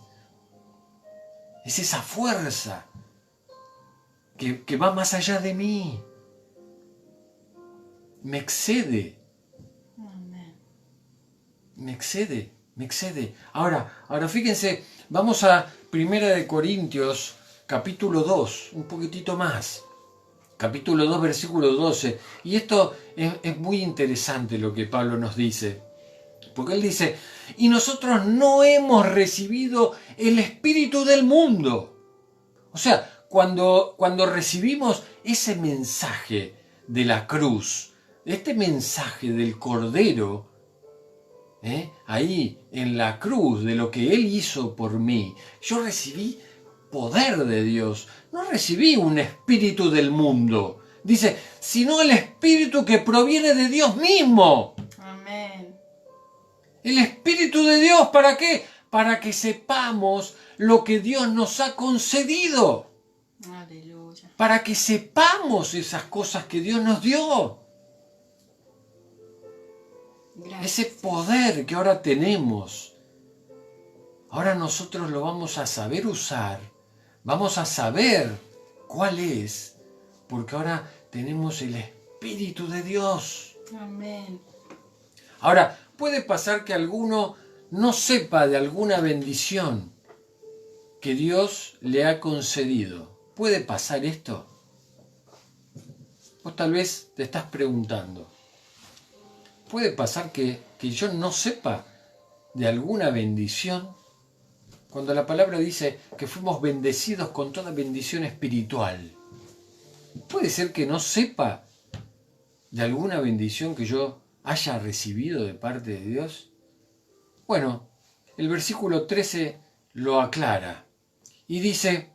Es esa fuerza que va más allá de mí. Me excede. Amén. Me excede, me excede. Ahora fíjense, vamos a 1 Corintios, capítulo 2, un poquitito más. Capítulo 2, versículo 12. Y esto es muy interesante lo que Pablo nos dice. Porque él dice, y nosotros no hemos recibido el espíritu del mundo. O sea, cuando recibimos ese mensaje de la cruz, este mensaje del Cordero, ahí en la cruz, de lo que Él hizo por mí, yo recibí poder de Dios, no recibí un espíritu del mundo, dice, sino el espíritu que proviene de Dios mismo. Amén. El espíritu de Dios, ¿para qué? Para que sepamos lo que Dios nos ha concedido, Aleluya. para que sepamos esas cosas que Dios nos dio. Gracias. Ese poder que ahora tenemos, ahora nosotros lo vamos a saber usar, vamos a saber cuál es, porque ahora tenemos el Espíritu de Dios. Amén. Ahora, puede pasar que alguno no sepa de alguna bendición que Dios le ha concedido. ¿Puede pasar esto? Vos tal vez te estás preguntando. ¿Puede pasar que yo no sepa de alguna bendición? Cuando la palabra dice que fuimos bendecidos con toda bendición espiritual, ¿puede ser que no sepa de alguna bendición que yo haya recibido de parte de Dios? Bueno, el versículo 13 lo aclara y dice,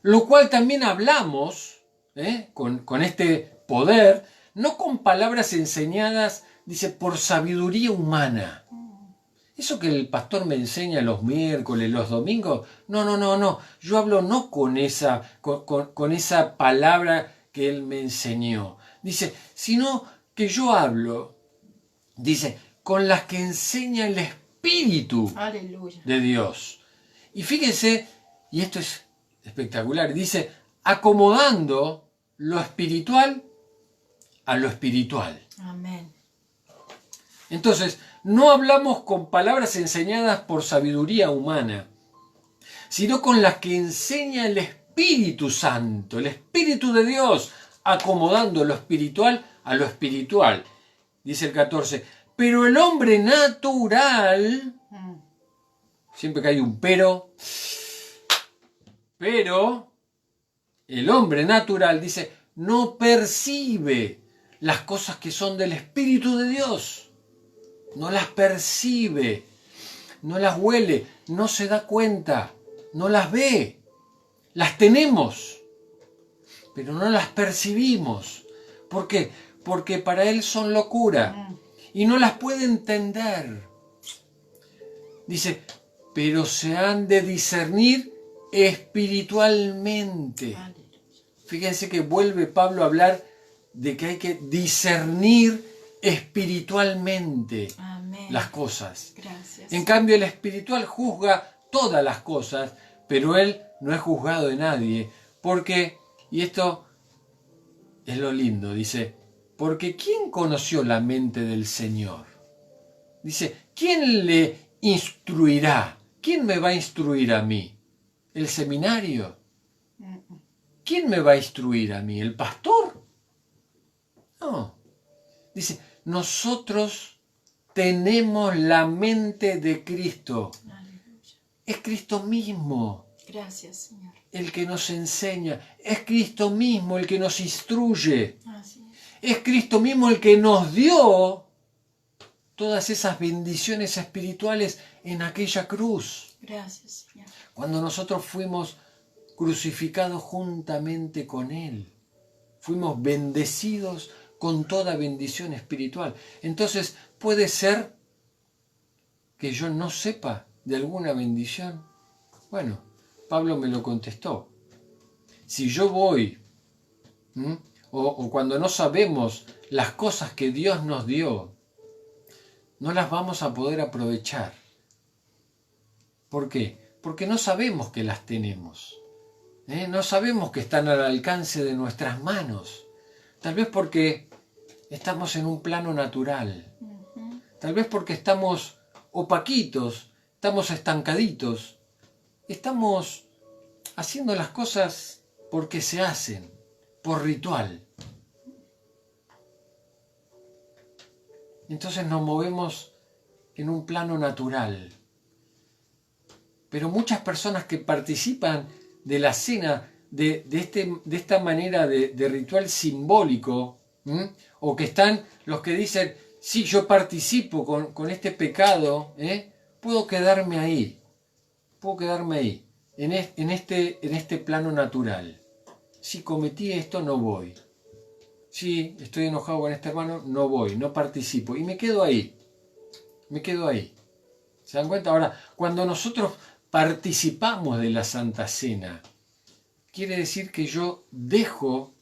lo cual también hablamos con este poder, no con palabras enseñadas, dice, por sabiduría humana. Eso que el pastor me enseña los miércoles, los domingos, no. Yo hablo no con esa palabra que él me enseñó. Dice, sino que yo hablo, dice, con las que enseña el Espíritu Aleluya. de Dios. Y fíjense, y esto es espectacular, dice, acomodando lo espiritual a lo espiritual. Amén. Entonces, no hablamos con palabras enseñadas por sabiduría humana, sino con las que enseña el Espíritu Santo, el Espíritu de Dios, acomodando lo espiritual a lo espiritual. Dice el 14, pero el hombre natural, siempre que hay un pero el hombre natural, dice, no percibe las cosas que son del Espíritu de Dios. No las percibe, no las huele, no se da cuenta, no las ve. Las tenemos, pero no las percibimos. ¿Por qué? Porque para él son locura y no las puede entender. Dice, pero se han de discernir espiritualmente. Fíjense que vuelve Pablo a hablar de que hay que discernir espiritualmente. Amén. Las cosas. Gracias. En cambio, el espiritual juzga todas las cosas, pero él no es juzgado de nadie. Porque, y esto es lo lindo, dice, porque ¿quién conoció la mente del Señor? Dice, ¿quién le instruirá? ¿Quién me va a instruir a mí? ¿El seminario? ¿Quién me va a instruir a mí? ¿El pastor? No. Dice, nosotros tenemos la mente de Cristo. Aleluya. Es Cristo mismo Gracias, Señor. el que nos enseña. Es Cristo mismo el que nos instruye. Así Es Cristo mismo el que nos dio todas esas bendiciones espirituales en aquella cruz. Gracias, Señor. Cuando nosotros fuimos crucificados juntamente con Él. Fuimos bendecidos con toda bendición espiritual. Entonces, ¿puede ser que yo no sepa de alguna bendición? Bueno, Pablo me lo contestó. Si yo voy o cuando no sabemos las cosas que Dios nos dio, no las vamos a poder aprovechar. ¿Por qué? Porque no sabemos que las tenemos. No sabemos que están al alcance de nuestras manos. Tal vez porque estamos en un plano natural. Tal vez porque estamos opaquitos, estamos estancaditos. Estamos haciendo las cosas porque se hacen, por ritual. Entonces nos movemos en un plano natural. Pero muchas personas que participan de la cena de esta manera de ritual simbólico, o que están los que dicen, sí, yo participo con este pecado, puedo quedarme ahí, en este plano natural. Si cometí esto, no voy. Si estoy enojado con este hermano, no voy, no participo. Y me quedo ahí. ¿Se dan cuenta? Ahora, cuando nosotros participamos de la Santa Cena, quiere decir que yo dejo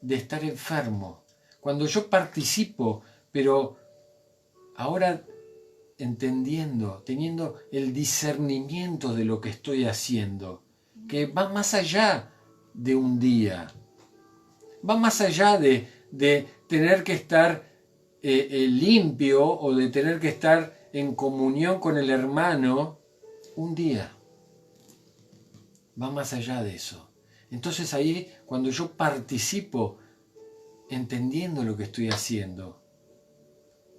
de estar enfermo. Cuando yo participo, pero ahora entendiendo, teniendo el discernimiento de lo que estoy haciendo, que va más allá de un día, va más allá de tener que estar limpio o de tener que estar en comunión con el hermano un día. Va más allá de eso. Entonces ahí, cuando yo participo entendiendo lo que estoy haciendo,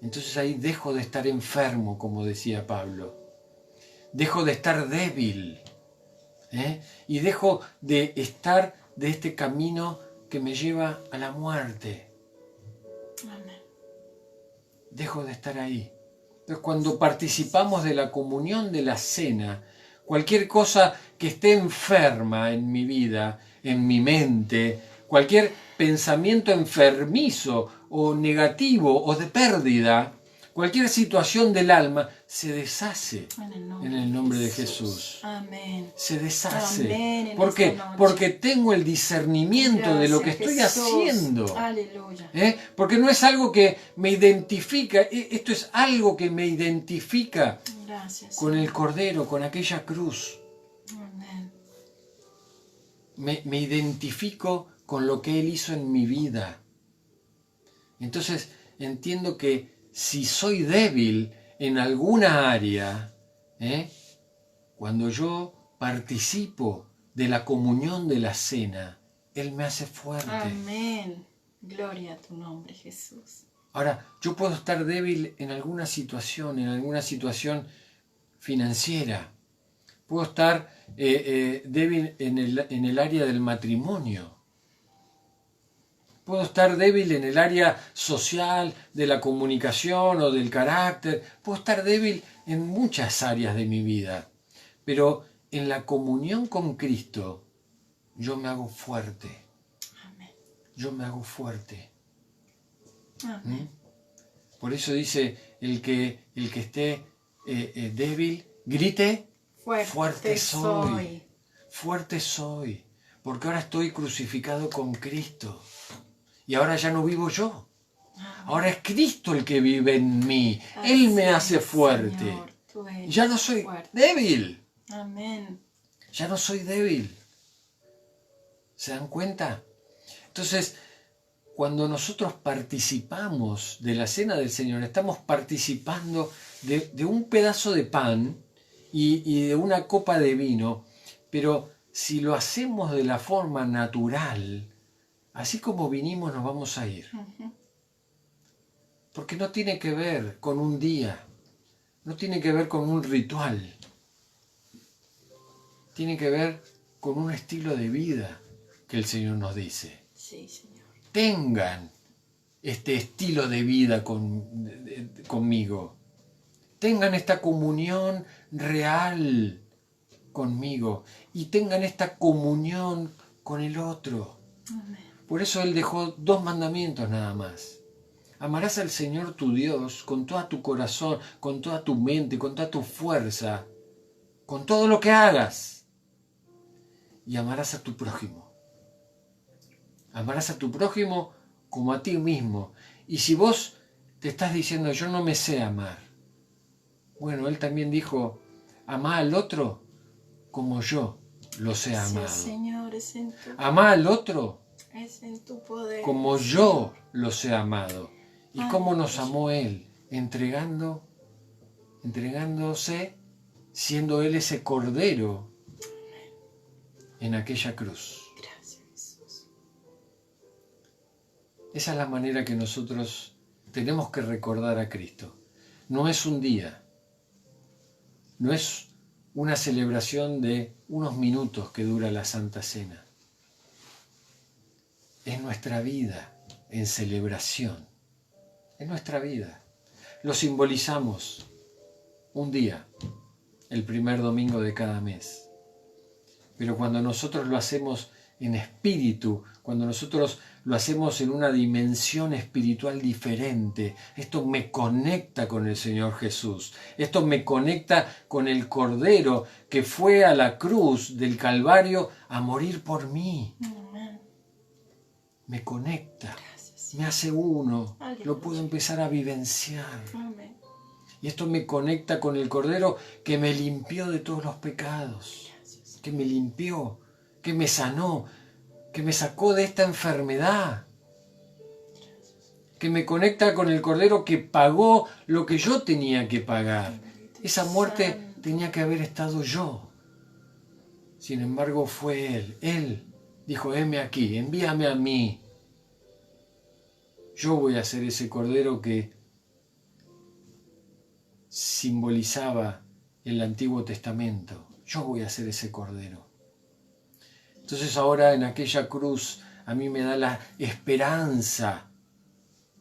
entonces ahí dejo de estar enfermo, como decía Pablo. Dejo de estar débil. Y dejo de estar de este camino que me lleva a la muerte. Amén. Dejo de estar ahí. Entonces, cuando participamos de la comunión de la cena, cualquier cosa que esté enferma en mi vida, en mi mente, cualquier pensamiento enfermizo o negativo o de pérdida, cualquier situación del alma, se deshace en el nombre de Jesús. Amén. Se deshace. Amén. ¿Por qué? Porque tengo el discernimiento de lo que estoy haciendo. Aleluya. Porque no es algo que me identifica, esto es algo que me identifica con el Cordero, con aquella cruz. Amén. Me identifico con lo que Él hizo en mi vida. Entonces entiendo que si soy débil en alguna área, cuando yo participo de la comunión de la cena, Él me hace fuerte. Amén. Gloria a tu nombre, Jesús. Ahora, yo puedo estar débil en alguna situación financiera. Puedo estar débil en el área del matrimonio. Puedo estar débil en el área social, de la comunicación o del carácter. Puedo estar débil en muchas áreas de mi vida. Pero en la comunión con Cristo, yo me hago fuerte. Amén. Yo me hago fuerte. Amén. Por eso dice, el que esté débil, grite, fuerte soy. Fuerte soy. Porque ahora estoy crucificado con Cristo. Y ahora ya no vivo yo. Ahora es Cristo el que vive en mí. Él me hace fuerte. Señor, ya no soy débil. Amén. Ya no soy débil. ¿Se dan cuenta? Entonces, cuando nosotros participamos de la cena del Señor, estamos participando de un pedazo de pan y de una copa de vino, pero si lo hacemos de la forma natural, así como vinimos nos vamos a ir. Porque no tiene que ver con un día, no tiene que ver con un ritual, tiene que ver con un estilo de vida que el Señor nos dice. Sí, Señor. Tengan este estilo de vida conmigo. Tengan esta comunión real conmigo y tengan esta comunión con el otro. Amén. Por eso Él dejó 2 mandamientos nada más. Amarás al Señor tu Dios con todo tu corazón, con toda tu mente, con toda tu fuerza, con todo lo que hagas. Y amarás a tu prójimo. Amarás a tu prójimo como a ti mismo. Y si vos te estás diciendo, yo no me sé amar, bueno, Él también dijo, amá al otro como yo los he amado. Señor, es en tu, Amá al otro es en tu poder, como Señor. yo los he amado. ¿Y cómo nos Aleluya. amó Él? Entregándose, siendo Él ese cordero en aquella cruz. Gracias, Jesús. Esa es la manera que nosotros tenemos que recordar a Cristo. No es un día, no es una celebración de unos minutos que dura la Santa Cena. Es nuestra vida en celebración. Es nuestra vida. Lo simbolizamos un día, el primer domingo de cada mes. Pero cuando nosotros lo hacemos en espíritu, cuando nosotros lo hacemos en una dimensión espiritual diferente, esto me conecta con el Señor Jesús. Esto me conecta con el Cordero que fue a la cruz del Calvario a morir por mí. Amén. Me conecta, Gracias. me hace uno, Aleluya. lo puedo empezar a vivenciar. Amén. Y esto me conecta con el Cordero que me limpió de todos los pecados, Gracias. que me limpió, que me sanó, que me sacó de esta enfermedad, que me conecta con el Cordero que pagó lo que yo tenía que pagar. Esa muerte tenía que haber estado yo. Sin embargo, fue Él. Él dijo, heme aquí, envíame a mí. Yo voy a ser ese Cordero que simbolizaba el Antiguo Testamento. Yo voy a ser ese Cordero. Entonces ahora en aquella cruz a mí me da la esperanza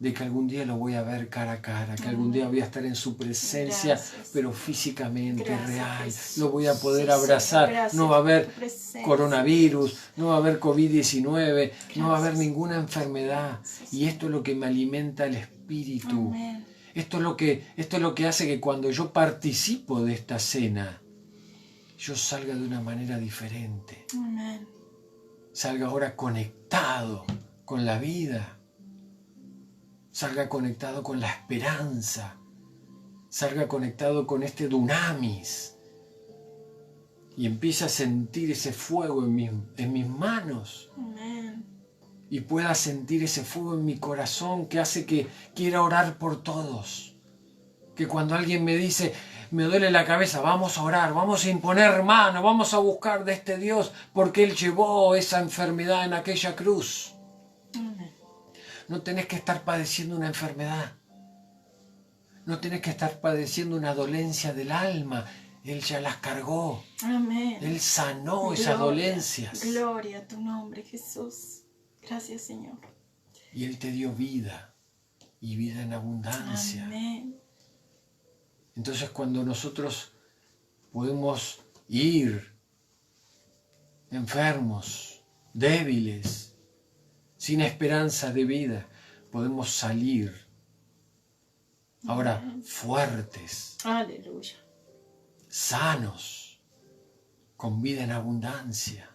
de que algún día lo voy a ver cara a cara, que algún día voy a estar en su presencia, Gracias. pero físicamente, Gracias, real. Jesús. Lo voy a poder Sí, abrazar. Señor, gracias No va a por haber tu presencia. coronavirus, no va a haber COVID-19, no va a haber Gracias. ninguna enfermedad. Gracias. Y esto es lo que me alimenta el espíritu. Amén. Esto es lo que hace que cuando yo participo de esta cena, yo salga de una manera diferente. Amén. Salga ahora conectado con la vida. Salga conectado con la esperanza. Salga conectado con este dunamis. Y empiece a sentir ese fuego en mis manos. Amén. Y pueda sentir ese fuego en mi corazón que hace que quiera orar por todos. Que cuando alguien me dice, me duele la cabeza, vamos a orar, vamos a imponer mano, vamos a buscar de este Dios, porque Él llevó esa enfermedad en aquella cruz. Amén. No tenés que estar padeciendo una enfermedad. No tenés que estar padeciendo una dolencia del alma. Él ya las cargó. Amén. Él sanó esas dolencias. Gloria a tu nombre, Jesús. Gracias, Señor. Y Él te dio vida. Y vida en abundancia. Amén. Entonces cuando nosotros podemos ir enfermos, débiles, sin esperanza de vida, podemos salir ahora fuertes, Aleluya. sanos, con vida en abundancia.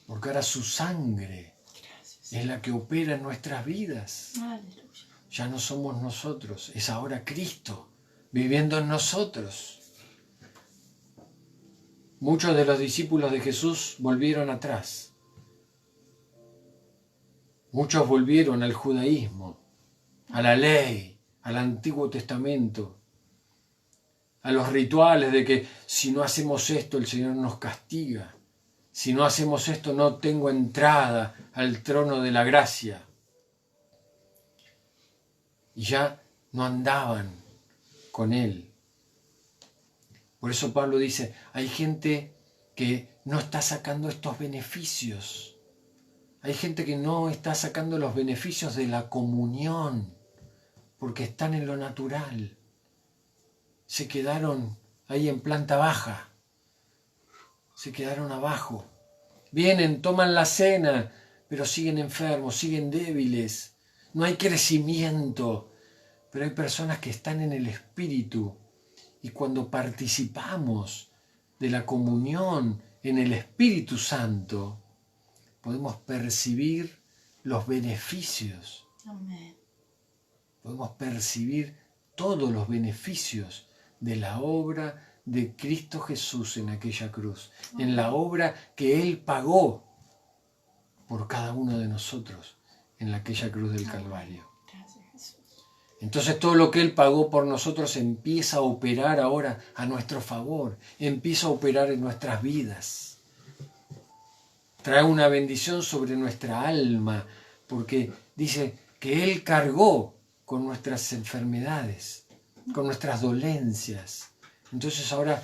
Porque ahora su sangre Gracias. es la que opera en nuestras vidas. Aleluya. Ya no somos nosotros, es ahora Cristo viviendo en nosotros. Muchos de los discípulos de Jesús volvieron atrás. Muchos volvieron al judaísmo, a la ley, al Antiguo Testamento, a los rituales de que si no hacemos esto el Señor nos castiga. Si no hacemos esto no tengo entrada al trono de la gracia. Y ya no andaban con Él. Por eso Pablo dice, hay gente que no está sacando estos beneficios. Hay gente que no está sacando los beneficios de la comunión, porque están en lo natural. Se quedaron ahí en planta baja. Se quedaron abajo. Vienen, toman la cena, pero siguen enfermos, siguen débiles. No hay crecimiento, pero hay personas que están en el Espíritu y cuando participamos de la comunión en el Espíritu Santo, podemos percibir los beneficios. Amén. Podemos percibir todos los beneficios de la obra de Cristo Jesús en aquella cruz, en la obra que Él pagó por cada uno de nosotros en aquella cruz del Calvario. Gracias, Jesús. Entonces todo lo que Él pagó por nosotros empieza a operar ahora a nuestro favor, empieza a operar en nuestras vidas. Trae una bendición sobre nuestra alma, porque dice que Él cargó con nuestras enfermedades, con nuestras dolencias. Entonces ahora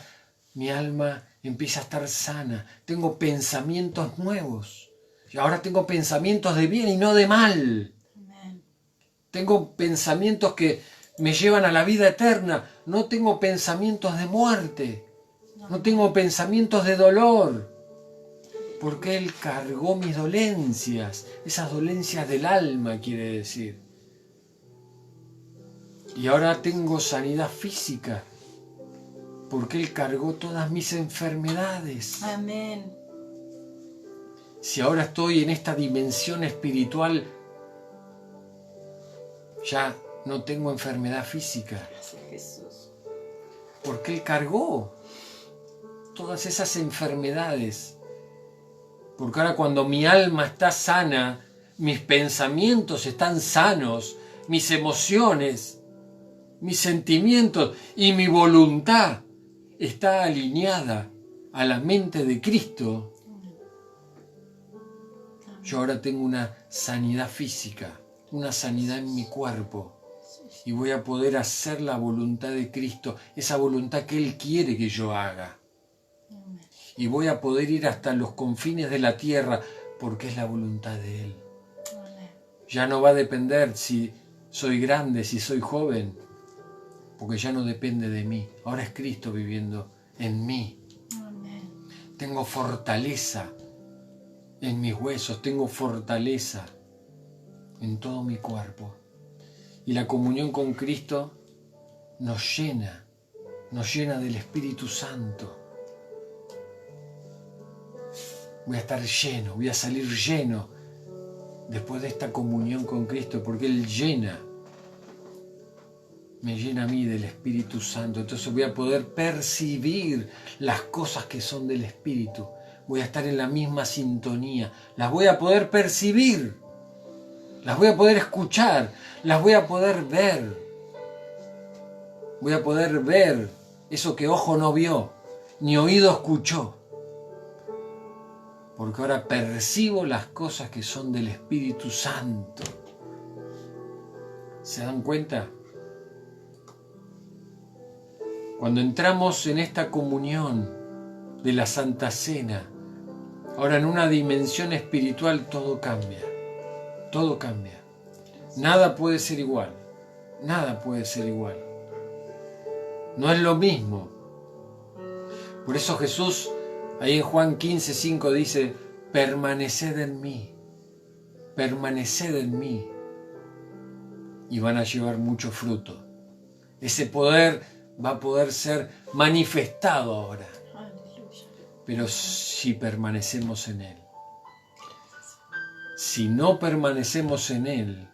mi alma empieza a estar sana. Tengo pensamientos nuevos. Y ahora tengo pensamientos de bien y no de mal. Amén. Tengo pensamientos que me llevan a la vida eterna. No tengo pensamientos de muerte. No tengo pensamientos de dolor. Porque Él cargó mis dolencias. Esas dolencias del alma, quiere decir. Y ahora tengo sanidad física. Porque Él cargó todas mis enfermedades. Amén. Si ahora estoy en esta dimensión espiritual, ya no tengo enfermedad física. Gracias, Jesús. Porque Él cargó todas esas enfermedades. Porque ahora cuando mi alma está sana, mis pensamientos están sanos, mis emociones, mis sentimientos y mi voluntad está alineada a la mente de Cristo. Yo ahora tengo una sanidad física, una sanidad en mi cuerpo. Y voy a poder hacer la voluntad de Cristo, esa voluntad que Él quiere que yo haga. Y voy a poder ir hasta los confines de la tierra, porque es la voluntad de Él. Ya no va a depender si soy grande, si soy joven, porque ya no depende de mí. Ahora es Cristo viviendo en mí. Tengo fortaleza en mis huesos, tengo fortaleza en todo mi cuerpo. Y la comunión con Cristo nos llena del Espíritu Santo. Voy a estar lleno, voy a salir lleno después de esta comunión con Cristo, porque Él me llena a mí del Espíritu Santo. Entonces voy a poder percibir las cosas que son del Espíritu. Voy a estar en la misma sintonía. Las voy a poder percibir. Las voy a poder escuchar. Las voy a poder ver. Voy a poder ver eso que ojo no vio, ni oído escuchó. Porque ahora percibo las cosas que son del Espíritu Santo. ¿Se dan cuenta? Cuando entramos en esta comunión de la Santa Cena, ahora en una dimensión espiritual todo cambia. Todo cambia. Nada puede ser igual. Nada puede ser igual. No es lo mismo. Por eso Jesús, ahí en Juan 15:5 dice, permaneced en mí. Permaneced en mí. Y van a llevar mucho fruto. Ese poder va a poder ser manifestado ahora. Pero si permanecemos en Él. Si no permanecemos en Él,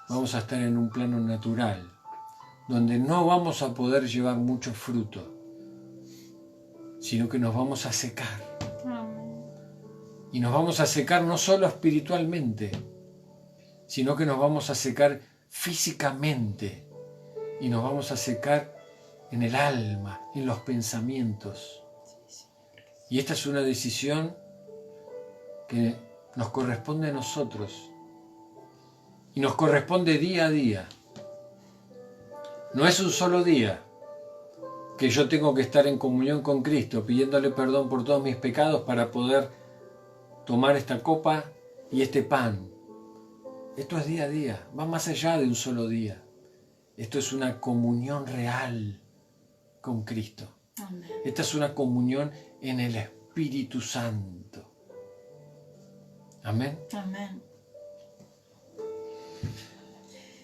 vamos a estar en un plano natural, donde no vamos a poder llevar mucho fruto, sino que nos vamos a secar. Y nos vamos a secar no solo espiritualmente, sino que nos vamos a secar físicamente. Y nos vamos a secar en el alma, en los pensamientos. Y esta es una decisión que nos corresponde a nosotros. Y nos corresponde día a día. No es un solo día que yo tengo que estar en comunión con Cristo, pidiéndole perdón por todos mis pecados para poder tomar esta copa y este pan. Esto es día a día, va más allá de un solo día. Esto es una comunión real con Cristo. Amén. Esta es una comunión en el Espíritu Santo. Amén. Amén.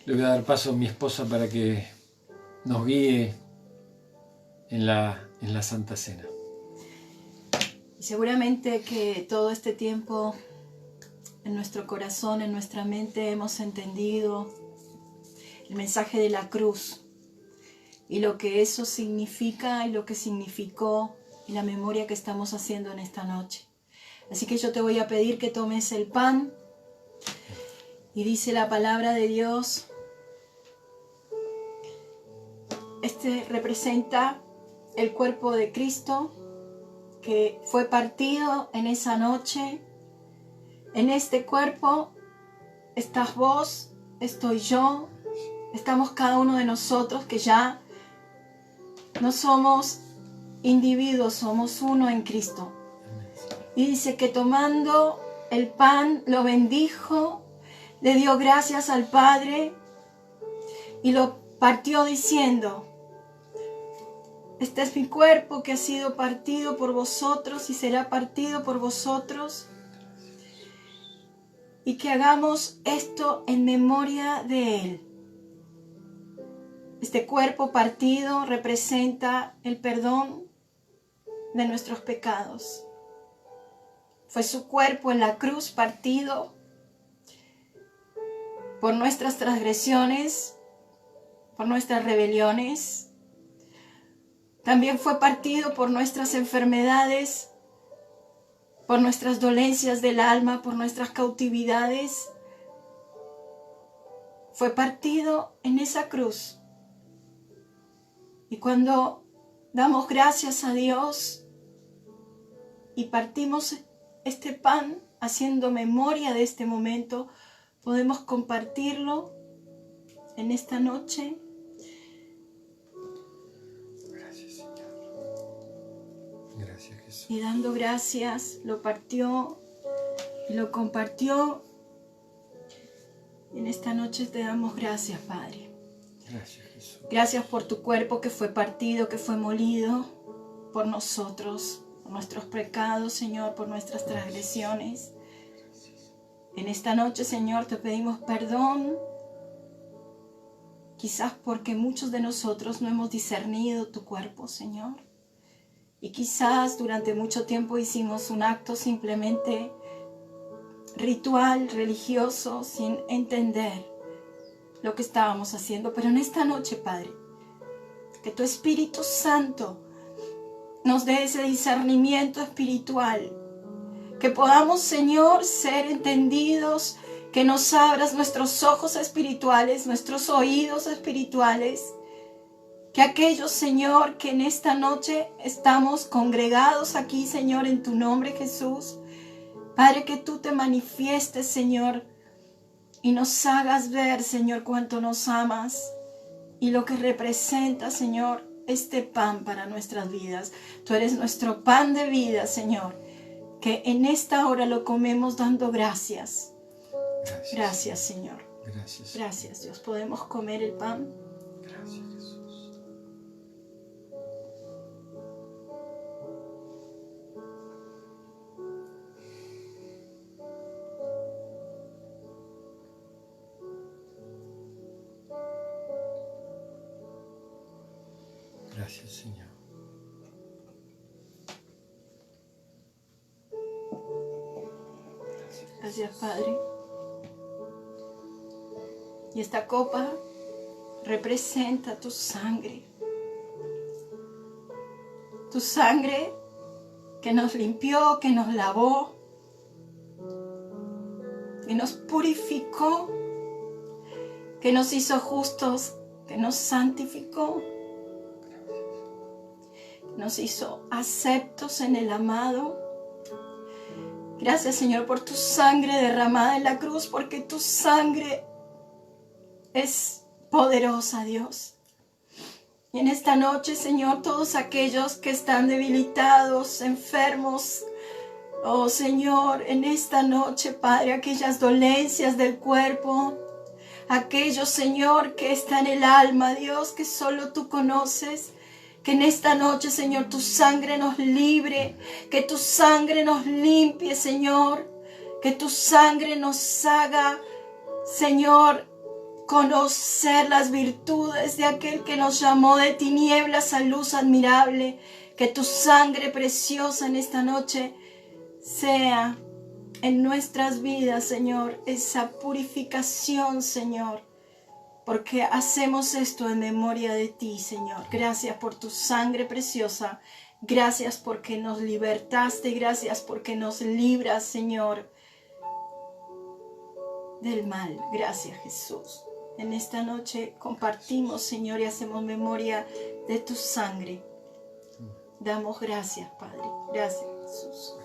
Le voy a dar paso a mi esposa para que nos guíe en la Santa Cena. Y seguramente que todo este tiempo en nuestro corazón, en nuestra mente, hemos entendido el mensaje de la cruz y lo que eso significa y lo que significó y la memoria que estamos haciendo en esta noche. Así que yo te voy a pedir que tomes el pan y dice la palabra de Dios. Este representa el cuerpo de Cristo que fue partido en esa noche. En este cuerpo estás vos, estoy yo, estamos cada uno de nosotros que ya no somos individuos, somos uno en Cristo. Y dice que tomando el pan lo bendijo, le dio gracias al Padre y lo partió diciendo: este es mi cuerpo que ha sido partido por vosotros y será partido por vosotros. Y que hagamos esto en memoria de Él. Este cuerpo partido representa el perdón de nuestros pecados. Fue su cuerpo en la cruz partido por nuestras transgresiones, por nuestras rebeliones. También fue partido por nuestras enfermedades, por nuestras dolencias del alma, por nuestras cautividades. Fue partido en esa cruz. Y cuando damos gracias a Dios y partimos este pan haciendo memoria de este momento, podemos compartirlo en esta noche. Gracias, Señor. Gracias, Jesús. Y dando gracias, lo partió y lo compartió. En esta noche te damos gracias, Padre. Gracias, Jesús. Gracias por tu cuerpo que fue partido, que fue molido por nosotros, por nuestros pecados, Señor, por nuestras transgresiones. En esta noche, Señor, te pedimos perdón, quizás porque muchos de nosotros no hemos discernido tu cuerpo, Señor. Y quizás durante mucho tiempo hicimos un acto simplemente ritual, religioso, sin entender lo que estábamos haciendo. Pero en esta noche, Padre, que tu Espíritu Santo nos dé ese discernimiento espiritual, que podamos, Señor, ser entendidos, que nos abras nuestros ojos espirituales, nuestros oídos espirituales, que aquellos, Señor, que en esta noche estamos congregados aquí, Señor, en tu nombre, Jesús, Padre, que tú te manifiestes, Señor, y nos hagas ver, Señor, cuánto nos amas y lo que representa, Señor, este pan para nuestras vidas. Tú eres nuestro pan de vida, Señor, que en esta hora lo comemos dando gracias. Gracias, Señor. Gracias. Gracias, Dios. ¿Podemos comer el pan? Gracias, Jesús. Gracias, Señor. Gracias, Padre. Y esta copa representa tu sangre. Tu sangre que nos limpió, que nos lavó, que nos purificó, que nos hizo justos, que nos santificó, que nos hizo aceptos en el amado. Gracias, Señor, por tu sangre derramada en la cruz, porque tu sangre es poderosa, Dios. Y en esta noche, Señor, todos aquellos que están debilitados, enfermos, oh Señor, en esta noche, Padre, aquellas dolencias del cuerpo, aquellos, Señor, que está en el alma, Dios, que solo tú conoces. Que en esta noche, Señor, tu sangre nos libre, que tu sangre nos limpie, Señor, que tu sangre nos haga, Señor, conocer las virtudes de aquel que nos llamó de tinieblas a luz admirable. Que tu sangre preciosa en esta noche sea en nuestras vidas, Señor, esa purificación, Señor, porque hacemos esto en memoria de ti, Señor. Gracias por tu sangre preciosa. Gracias porque nos libertaste. Gracias porque nos libras, Señor, del mal. Gracias, Jesús. En esta noche compartimos, Señor, y hacemos memoria de tu sangre. Damos gracias, Padre. Gracias, Jesús.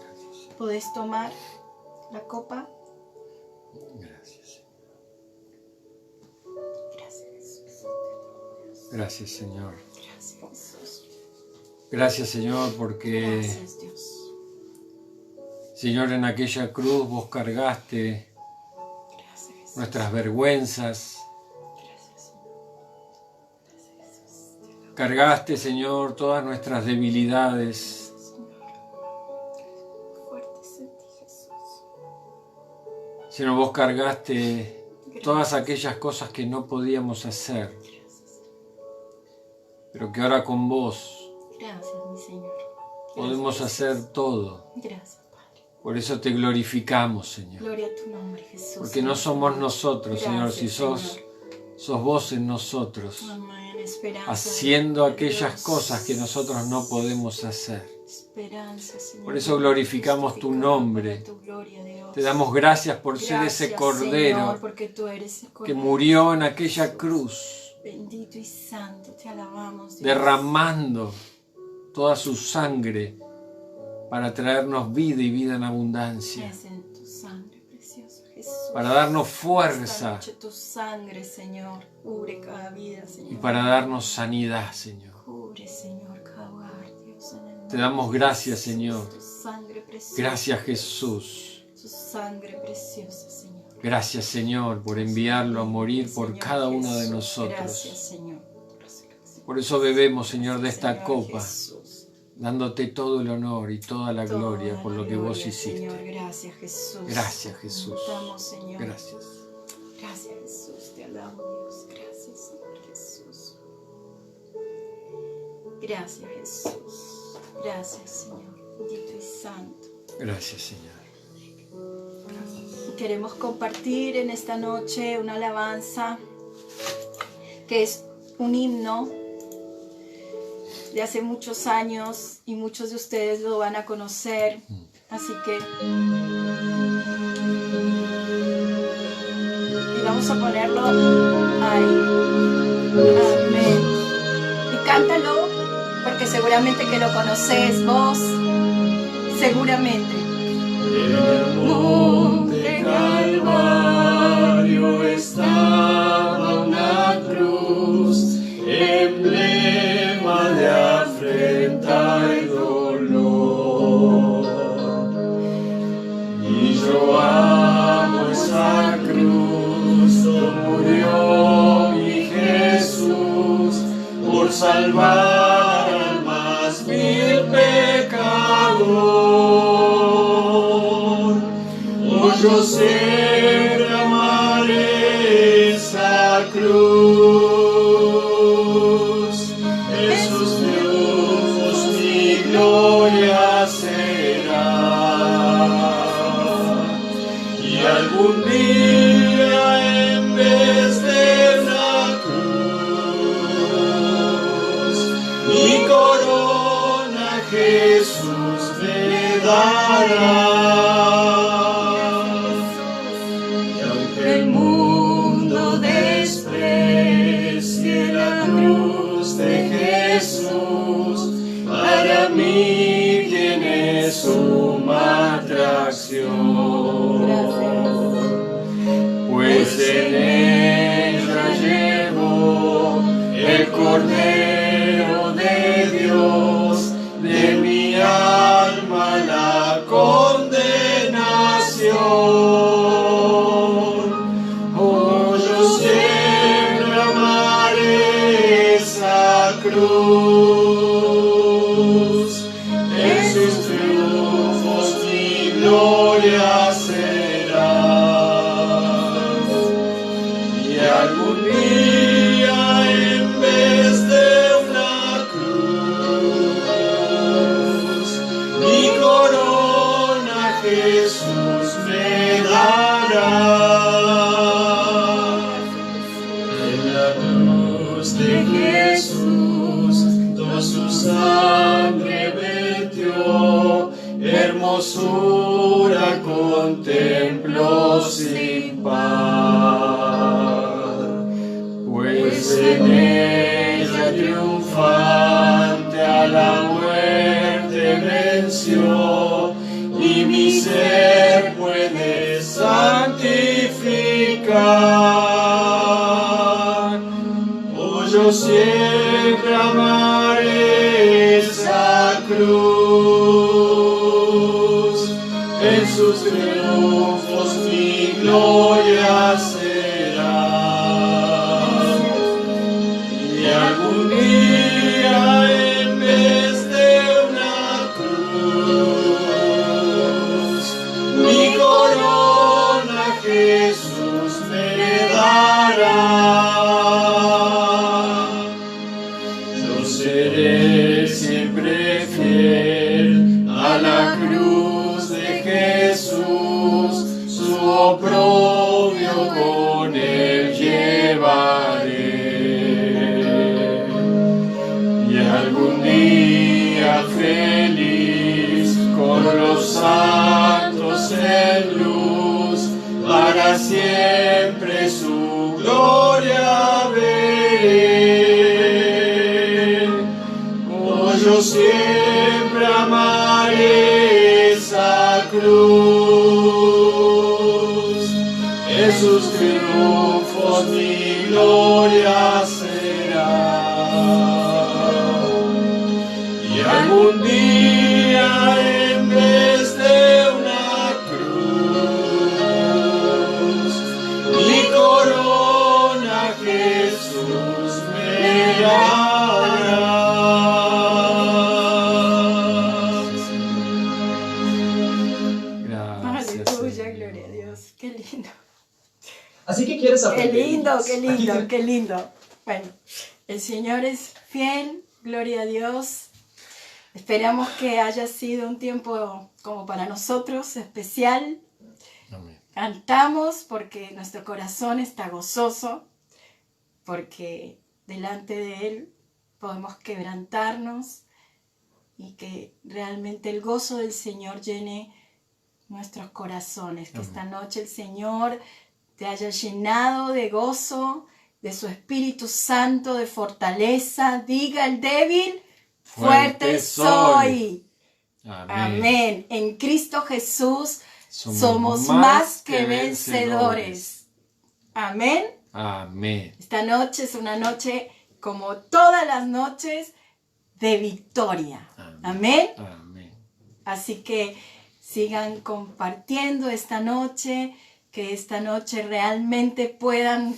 ¿Podés tomar la copa? Gracias. Gracias, Jesús. Gracias, Señor. Gracias, Jesús. Gracias, Señor, porque, Gracias, Dios. Señor, en aquella cruz vos cargaste Gracias, Jesús. nuestras vergüenzas. Gracias, Señor. Gracias, Jesús. Cargaste, Señor, todas nuestras debilidades. Señor, vos cargaste todas aquellas cosas que no podíamos hacer, pero que ahora con vos mi Señor. podemos hacer todo. Gracias, Padre. Por eso te glorificamos, Señor. Gloria a tu nombre, Jesús. Porque no somos nosotros, Señor, si Señor. sos vos en nosotros, Amén. Esperanza, haciendo de aquellas Dios. cosas que nosotros no podemos hacer. Esperanza, Señor. Por eso glorificamos tu nombre. Tu gloria, Dios. Te damos gracias por ser ese Gracias, Cordero Señor, porque tú eres el que Cordero. murió en aquella cruz, Bendito y santo, te alabamos, Dios. derramando toda su sangre para traernos vida y vida en abundancia, Es en tu sangre preciosa, Jesús. para darnos Esta fuerza noche tu sangre, Señor, cubre cada vida, Señor. y para darnos sanidad, Señor. Cubre, Señor, cada hogar, Dios, en el nombre Te damos de gracias, Jesús. Señor. Tu sangre preciosa. Gracias, Jesús. Tu sangre preciosa, Señor. Gracias, Señor, por enviarlo a morir por Señor cada uno de Jesús. nosotros. Gracias, Señor. por tu resurrección. Por eso bebemos, Señor, de esta Señor copa, Jesús. dándote todo el honor y toda la gloria Toda por la lo que vos gloria, hiciste. Señor, gracias, Jesús. Gracias, Jesús. Te amo, Señor. Gracias. Gracias, Jesús. Te alabo, Dios. Gracias, Señor Jesús. Gracias, Jesús. Gracias, Señor. Bendito y santo. Gracias, Señor. Queremos compartir en esta noche una alabanza que es un himno de hace muchos años y muchos de ustedes lo van a conocer. Así que y vamos a ponerlo ahí. Amén. Y cántalo porque seguramente que lo conoces vos. Seguramente. En el monte Calvario estaba una cruz, emblema de afrenta y dolor. Y yo amo esa cruz, donde murió mi Jesús, por salvar al más vil pecador. Yo siempre amaré esa cruz, en sus triunfos mi gloria será. Y algún día en vez de una cruz, mi corona Jesús me dará. El mundo desprecie la cruz de Jesús, para mí tiene suma atracción. Pues en ella llevo el Cordero de Dios, de mi alma la condenación. Cruz, en sus triunfos mi gloria será. Y algún día en vez de una cruz, mi corona Jesús me hermosura contemplo sin par, pues en ella triunfante a la muerte venció, y mi ser puede santificar. Oh, yo siempre amaré esa cruz, en sus triunfos mi gloria será. Y algún día en vez de una cruz, mi corona Jesús me dará. Yo seré siempre fiel a la cruz de Jesús, su oprobio con él llevaré. Y algún día feliz con los santos en luz, para siempre su gloria veré. Oh, yo siempre amaré esa cruz, en sus triunfos mi gloria será. Y algún día en vez de una cruz, mi corona Jesús me dará. Gracias. Aleluya, gloria a Dios. Qué lindo. Así que quieres Qué aprender. lindo, qué Aquí lindo, te- qué lindo. Bueno, el Señor es fiel, gloria a Dios. Esperamos que haya sido un tiempo como para nosotros especial. Amén. Cantamos porque nuestro corazón está gozoso, porque delante de Él podemos quebrantarnos y que realmente el gozo del Señor llene nuestros corazones. Que Amén. esta noche el Señor te haya llenado de gozo, de su Espíritu Santo, de fortaleza. Diga el débil, fuerte soy. Amén. Amén. En Cristo Jesús somos más que vencedores. Amén. Amén. Esta noche es una noche como todas las noches de victoria. Amén. Amén. Así que sigan compartiendo esta noche, que esta noche realmente puedan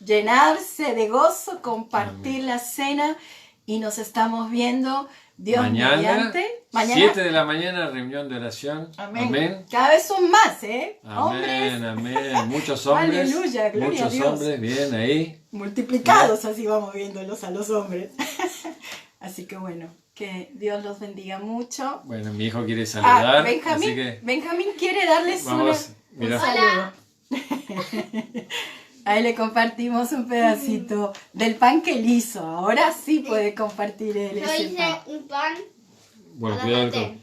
llenarse de gozo, compartir Amén. la cena y nos estamos viendo Dios Mañana, mediante. 7 de la mañana, reunión de oración. Amén. Amén. Cada vez son más, ¿eh? Amén, Hombres amén. Muchos hombres. Aleluya, gloria a muchos Dios. hombres, bien ahí. multiplicados, así vamos viéndolos a los hombres. Así que bueno, que Dios los bendiga mucho. Bueno, mi hijo quiere saludar. Benjamín, así que Benjamín quiere darles vamos, un mira. saludo. Ahí le compartimos un pedacito del pan que él hizo. Ahora sí puede compartir él Yo ese hice pan. un pan. Bueno, a la cuidado mente.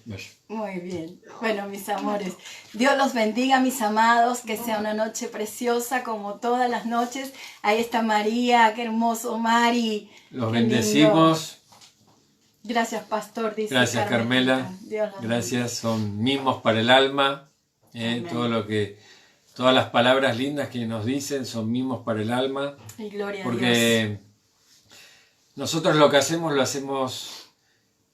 con... Muy bien. Bueno, mis amores, Dios los bendiga, mis amados, que sea una noche preciosa como todas las noches. Ahí está María, qué hermoso Mari. Los Qué lindo. bendecimos. Gracias, pastor, dice Gracias, Carmela. Dios los Gracias, son mimos para el alma. Amén. Todas las palabras lindas que nos dicen son mimos para el alma. bendiga. Y gloria a Dios. Porque nosotros lo que hacemos, lo hacemos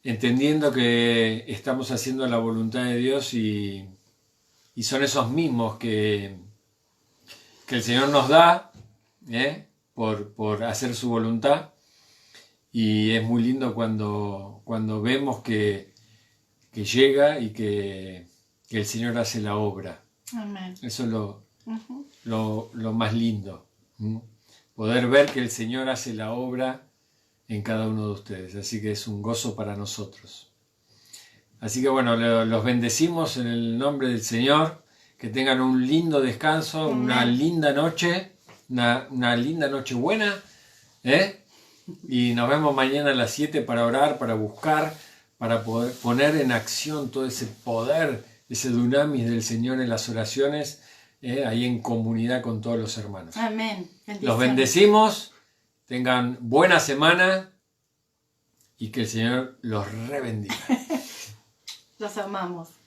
entendiendo que estamos haciendo la voluntad de Dios y son esos mismos que el Señor nos da por hacer su voluntad. Y es muy lindo cuando vemos que llega y que el Señor hace la obra. Amén. Eso es Ujú. lo más lindo. ¿Mm? Poder ver que el Señor hace la obra en cada uno de ustedes. Así que es un gozo para nosotros. Así que bueno, los bendecimos en el nombre del Señor. Que tengan un lindo descanso, Amén. una linda noche, una linda noche buena. Y nos vemos mañana a las 7 para orar, para buscar, para poder poner en acción todo ese poder ese dunamis del Señor en las oraciones, ahí en comunidad con todos los hermanos. Amén. Los bendecimos, tengan buena semana y que el Señor los rebendiga. Los amamos.